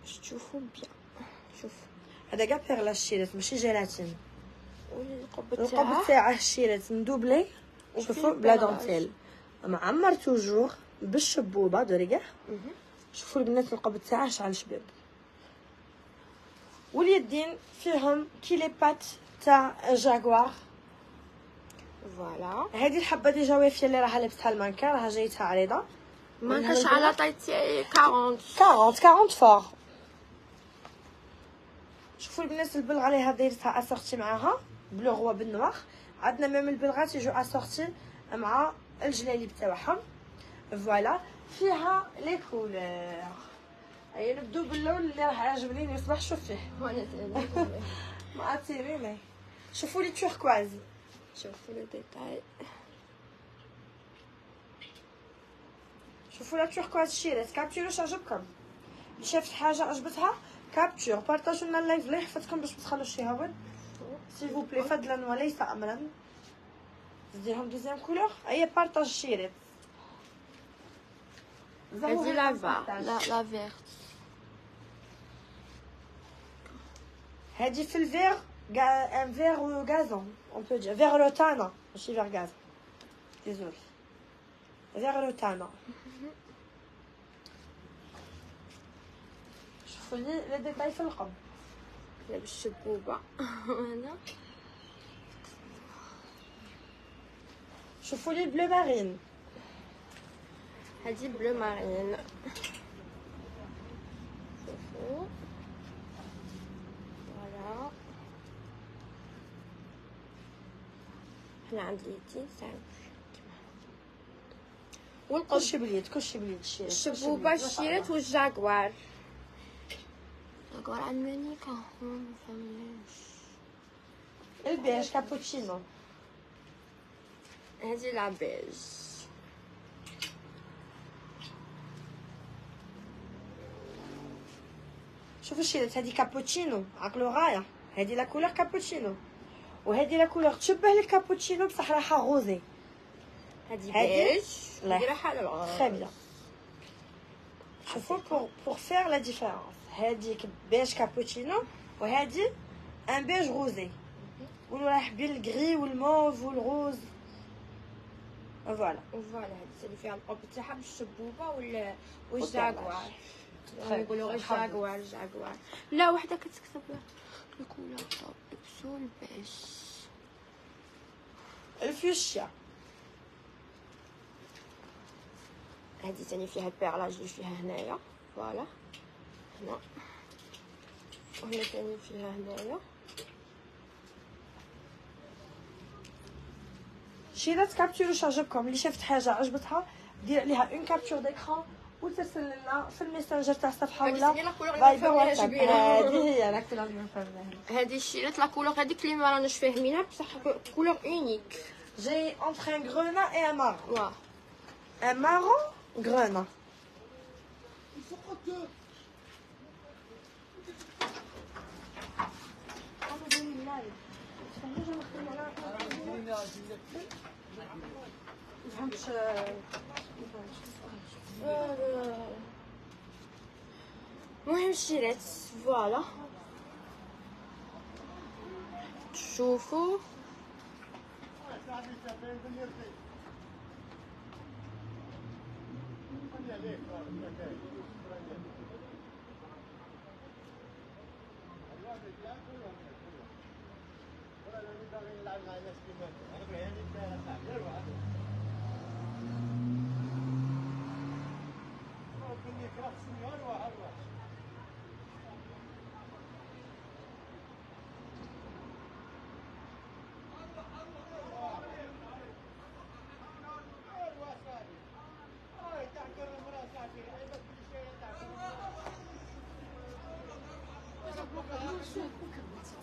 باش تشوفوا بيان. شوفوا هذا كاع بيرلاج شيرات ماشي جيلاتين. والقب القب تاعها تاعه شيرات مدوبلي. شوفوا بلا دونتيل معمر توجور بالشبوبه دوري كاع. شوفوا البنات القب تاعه شعل شباب. واليدين فيهم كيلي بات تاع جاكوار. فوالا. هذه الحبه ديجا وافيه اللي راها لبستها المانكا راها جايتها عريضه. ما كاش على طايتي 40 40 فور. شوفوا البنات البلغ عليها دايرتها اسورتي معاها بلو غوا بالنوار. عندنا ميم البلغات يجوا اسورتي مع الجلاليب تاعهم. فوالا فيها لي كولور. اي نبدو باللون اللي راح يعجبني نصبح شوف فيه. وانا ما اتيريني. شوفوا لي توركواز. شوفوا لي ديتاي. شوفوا لا توركواز شيرات كابتورو عجبكم. اللي شافت حاجه عجبتها كابتور بارطاجوا لنا اللايف الله يحفظكم باش ما تخلوش يهون سيل فو بلي. فضلا وليس امرا. نديرهم دوزيام كولور. هي بارطاج شيرات. هذه لا فيرت. هذه في الفير ان فير غازون اون بو دير فير روتانا ماشي فير غاز. ديزول فير روتانا. شوفوا لي لي ديتاي في القب. بالشبوبه هنا. شوفوا لي بلو مارين. هذه بلو مارين. شوفوا فوالا. هنا عند اليدين سامبل والقب. كلشي باليد كلشي باليد الشيرات. الشبوبه الشيرات والجاكوار. جاكوار المانيكا ما فهمناش. البيج كابوتشينو. هذه لا بيج. شوفوا الشيرات هذه كابوتشينو عقلوا غايه. هذه لا كولور كابوتشينو وهذه لا كولور تشبه الكابوتشينو بصح راها غوزي. هذه هذه بيج نديرها على الغرب. تري بيان. شوفوا بور فير لا ديفيرونس. هذيك بيج كابوتشينو وهذه ان بيج غوزي. ولو رايح بالغري والموف والغوز. فوالا فوالا هذه اللي فيها القب تاعها بالشبوبه والجاكوار. يقولوا غير جاكوار جاكوار. لا وحده كتكتب الكولور تاع لبسوا البيج. الفيوشيا. هذه ثاني فيها البيرلاج اللي فيها هنايا. فوالا هنا وهنا ثاني فيها هنايا. شيرات كابتور واش عجبكم. اللي شافت حاجه عجبتها دير عليها اون كابتور ديكران وترسل لنا في الميسنجر تاع الصفحه ولا فايبر واتساب. هذه هي لا كولور اللي فهمناها. هذه الشيرات لا كولور هذيك اللي ما راناش فاهمينها بصح كولور اونيك. جاي انتر ان غرونا اي ان مارون. واه ان مارون غرونا. المهم الشيرات فوالا تشوفوا.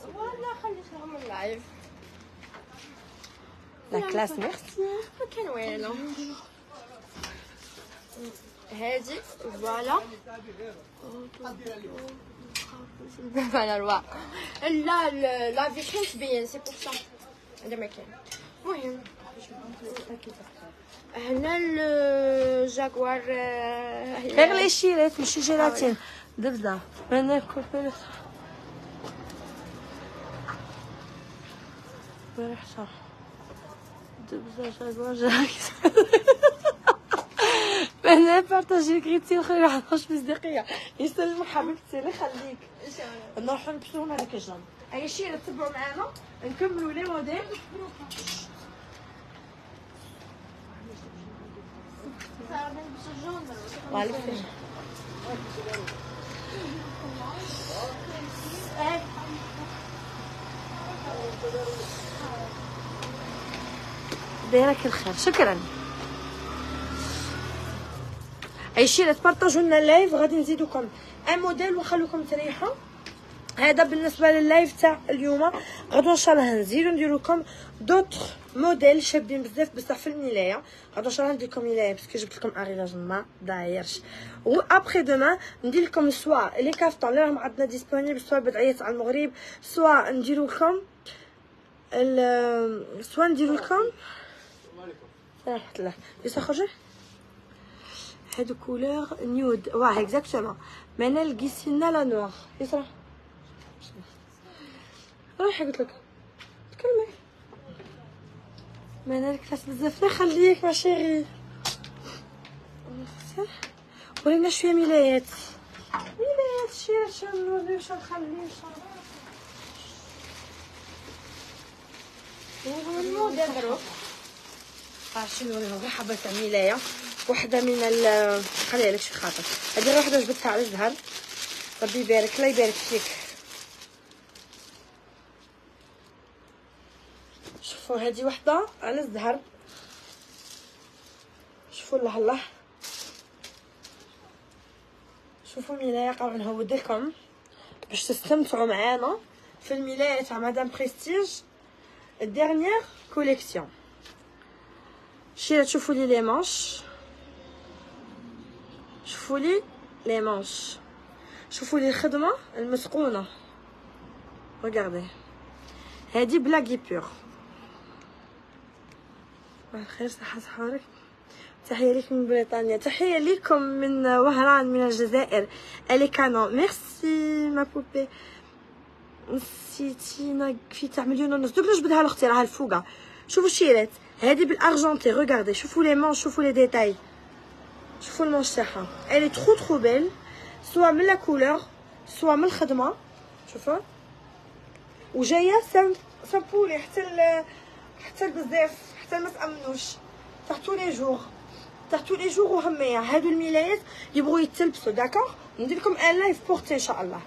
فوالا خليتهم اللايف. لا كلاس ميرسي. ما كان والو. هادي فوالا فوالا الواقع. لا لا في كانت تبين سي بور سا هذا ما كان. المهم هنا الجاكوار غير لي شيرات ماشي جيلاتين دبزه انا كوبي برحصة دبزه جاكوار انا بارطاجي كريتي الخير واحد 15 دقيقه يسلمك حبيبتي الله يخليك نروحو نمشيو هذاك الجنب اي شيء تتبعوا معنا نكملوا لي موديل وعليك دايرك الخير شكرا اي شيء تبارطاجوا لنا اللايف غادي نزيدوكم ان موديل ونخلوكم تريحوا. هذا بالنسبه لللايف تاع اليوم. غدو ان شاء الله نزيدو ندير لكم دوطخ موديل شابين بزاف بصح في الملايه. غدو ان شاء الله ندير لكم ملايه باسكو جبت لكم اغيلاج ما دايرش. و ابري دوما ندير لكم سوا لي كافتون اللي راهم عندنا ديسپونيبل سوا بدعيه تاع المغرب سوا ندير لكم سوا ندير لكم رحت له يسخرج هادو كولور نيود واه اكزاكتومون مانا لقيت لنا لا نوار يسرا روحي قلت لك تكلمي مانا لك فاس بزاف لا خليك ما شيري ورينا شويه ملايات شي نوري واش نخلي الموديل دروك عرفتي نوريهم غير حبه تاع ملايه وحده من خليها لك شي خاطر هذه وحده جبتها على الزهر ربي يبارك الله يبارك فيك. شوفوا هذه وحده على الزهر شوفوا الله الله شوفوا ملايه قاعد نهود لكم باش تستمتعوا معانا في الملايه تاع مدام بريستيج الديرنيير كوليكسيون. شي تشوفوا لي لي مانش شوفوا لي لي مانش شوفوا لي الخدمه المتقونه ريغاردي هذه بلاكي بور بخير صحه صحورك. تحيه ليك من بريطانيا تحيه ليكم من وهران من الجزائر الي كانون ميرسي ما بوبي نسيتينا في تاع مليون ونص دوك نجبدها لاختي راها الفوقه. شوفوا الشيرات هذه بالارجنتي ريغاردي شوفوا لي مانش شوفوا لي ديتاي شوفوا المانش تاعها الي ترو بيل سوا من لا كولور سوا من الخدمه شوفوا وجايه سامبولي حتى بزاف حتى ما تامنوش تاع تو لي جور وهميه. هادو الملايات يبغوا يتلبسوا داكوغ ندير لكم ان لايف بورتي ان شاء الله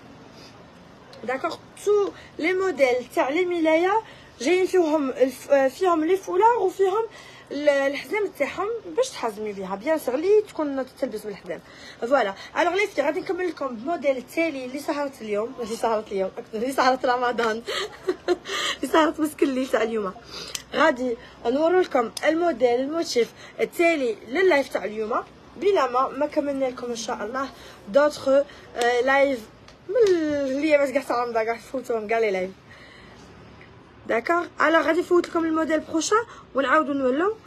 داكوغ. تو لي موديل تاع لي ملايه جايين فيهم لي فولار وفيهم الحزام تاعهم باش تحزمي بها بيان سور لي تكون تلبس بالحزام فوالا. الوغ لي فتي غادي نكمل لكم الموديل التالي اللي سهرت اليوم اللي سهرت رمضان اللي سهرت مسكن الليل تاع اليوم. غادي نورو لكم الموديل الموتيف التالي لللايف تاع اليوم بلا ما كملنا لكم ان شاء الله دوطخ لايف من الايامات كاع تاع رمضان كاع تفوتوهم كاع لي لايف داكوغ. الوغ غادي نفوت لكم الموديل بروشان ونعاودو نولو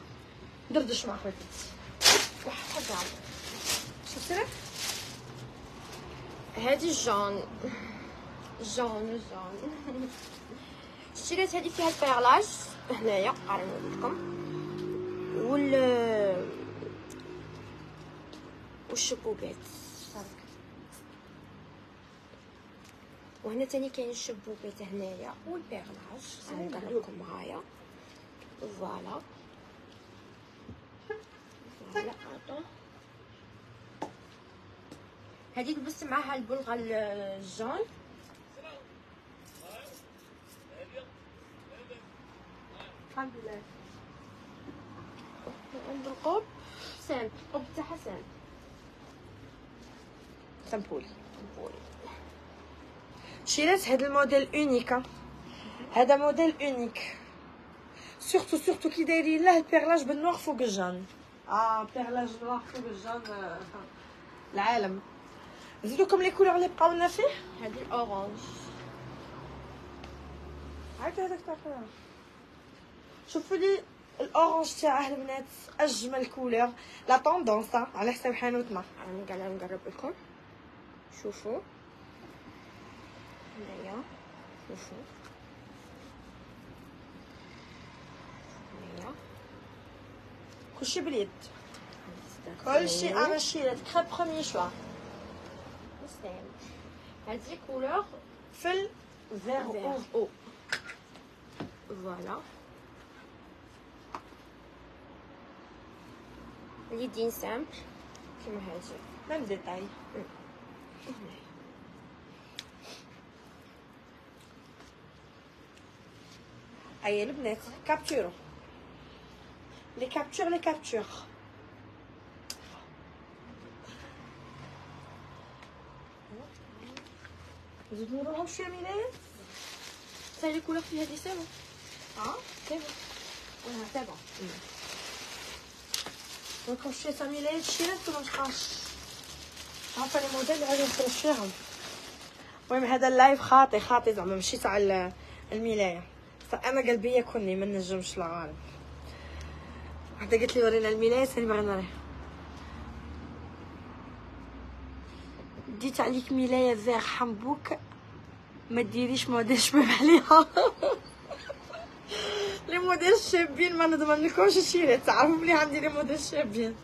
ندردش مع خواتي واحد كاع شفتي هادي جون شريت هادي فيها البيرلاج هنايا قاعد نوري لكم والشبوبات وهنا تاني كاين الشبوبات هنايا والبيرلاج نقربكم معايا فوالا هذه لبست معها البلغه الجون. الحمد لله. عند القب سامبل، القب تاعها سامبل. سامبولي شريت هذا الموديل اونيك. هذا موديل اونيك سورتو كي دايرين له البيرلاج بالنوار فوق الجان. بيرلاج نوار فوق الجان العالم. زيدوكم لي كولور اللي بقاو لنا فيه. هذه الاورانج. هذاك تاع شوفوا لي الاورانج تاعه البنات اجمل كولور. لا طوندونس على حساب حانوتنا. راني قاعده نقرب لكم. شوفوا هنايا، شوفوا هنايا كلشي باليد، كلشي انا شريت كري بروميي شوا. هذه كولور في الفير او. فوالا اليدين سامبل كيما هذه ميم ديتاي. اي البنات كابتورو لي كابتور. نزيدو نروحو شويه ملايه. سا لي كولور في هذه سيبون. سي بون. نروحو شويه تاع ملايه شيرات ولا متبقاش عارفه لي موديل اللي غادي نفرش فيهم. المهم هذا اللايف خاطي زعما ماشي تاع الملايه. انا قلبيه كوني ما نجمش لا غالب. وحده قالت لي ورينا الملايه ثاني باغي نوريها. ديت عليك ملايه فيغ حنبوك ما ديريش موديل شباب عليها. لي موديل شابين ما نضمن لكمش الشيرات. تعرفوا بلي عندي لي موديل شابين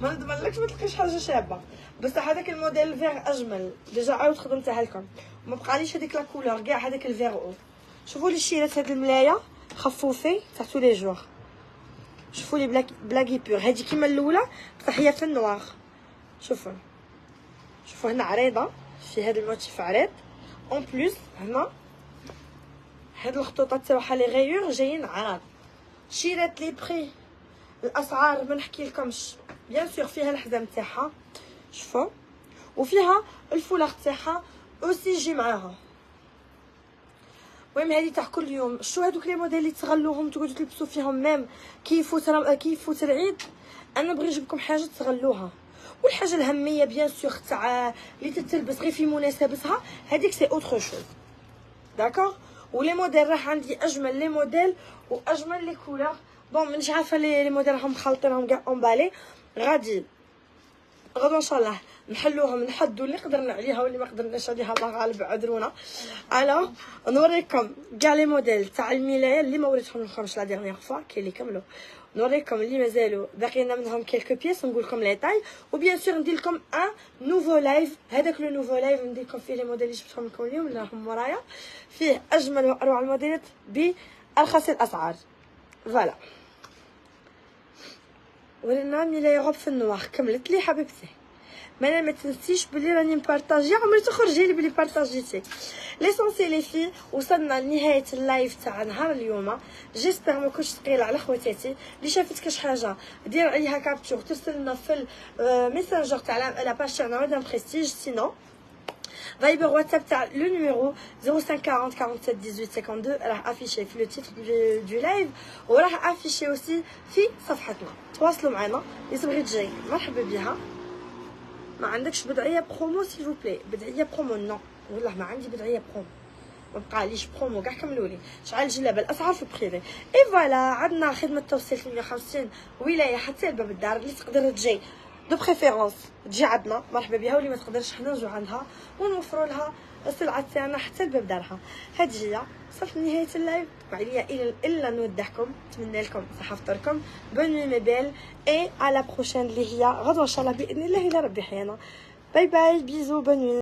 ما نضمن لكش ما تلقيش حاجه شابه. بس هذاك الموديل الفيغ اجمل. ديجا عاود خدمتها لكم ما بقاليش هذيك لا كولور كاع هذاك الفيغ او. شوفوا لي الشيرات هاد الملايه خفوفي تاع تو لي جور. شوفوا لي بلاكي بور. هذه كيما الاولى بصح هي في النوار. شوفوا هنا عريضه في هذا الموتيف عريض. اون بليس هنا هاد الخطوطات تاعها لي غيور جايين عراض. شيرات لي بري الاسعار ما نحكي لكمش. بيان سور فيها الحزام تاعها شوفوا وفيها الفولار تاعها اوسي يجي معاها. المهم هذه تاع كل يوم. شو هذوك لي موديل اللي تغلوهم تقعدوا تلبسوا فيهم ميم كي يفوت العيد. انا بغي نجيبكم حاجه تغلوها. والحاجه الهميه بيان سور تاع اللي تتلبس غير في مناسبتها هذيك سي اوتر شوز. داكوغ. ولي موديل راه عندي اجمل لي موديل واجمل لي كولور. بون مانيش عارفه لي موديل راهم مخلطينهم كاع اونبالي. غادي غدا ان شاء الله نحلوهم نحدوا اللي قدرنا عليها واللي ما قدرناش عليها الله غالب عذرونا. انا نوريكم كاع لي موديل تاع الملايه اللي ما وريتهم لكمش لا ديرنيير فوا كاين اللي كملوا. نوريكم اللي مازالوا باقينا منهم كيلكو بيس نقول لكم لي تاي. وبيان سور ندير لكم ان نوفو لايف. هذاك لو نوفو لايف ندير لكم فيه لي موديل اللي جبتهم لكم اليوم اللي راهم ورايا فيه اجمل واروع الموديلات بارخص الاسعار. فوالا ورينا ملايه غوب في النوار كملت لي حبيبتي. ما تنسيش بلي راني مبارطاجي عمري تخرجي لي بلي بارطاجيتي. ليسونسي لي في وصلنا لنهايه اللايف تاع نهار اليوم. جيسبر ما كنتش ثقيله على خواتاتي. اللي شافت كاش حاجه دير عليها كابتور ترسل لنا في الميسنجر تاع لا باج تاعنا مدام بريستيج. سينو فايبر واتساب تاع لو نيميرو 0540 47 18 52 راه افيشي في لو تيتر دو لايف وراه افيشي اوسي في صفحتنا. تواصلوا معنا اللي تبغي تجي مرحبا بها. ما عندكش بدعيه برومو سيل فو بلاي. بدعيه برومو نو والله ما عندي بدعيه برومو. ما بقاليش برومو كاع كملوا لي. شعل جلابه الاسعار في بريفي. اي فوالا عندنا خدمه توصيل 150 ولايه حتى لباب الدار. اللي تقدر تجي دو بريفيرونس تجي عندنا مرحبا بها واللي ما تقدرش حنا نجو عندها ونوفروا لها السلعه تاعنا حتى لباب دارها. هذه هي صافي نهايه اللايف. وعليا الا نودعكم نتمنى لكم صحه فطوركم بون نوي مي بيل اي على بروشين اللي هي غدوه ان شاء الله باذن الله الى ربي حيانا. باي باي بيزو بون نوي.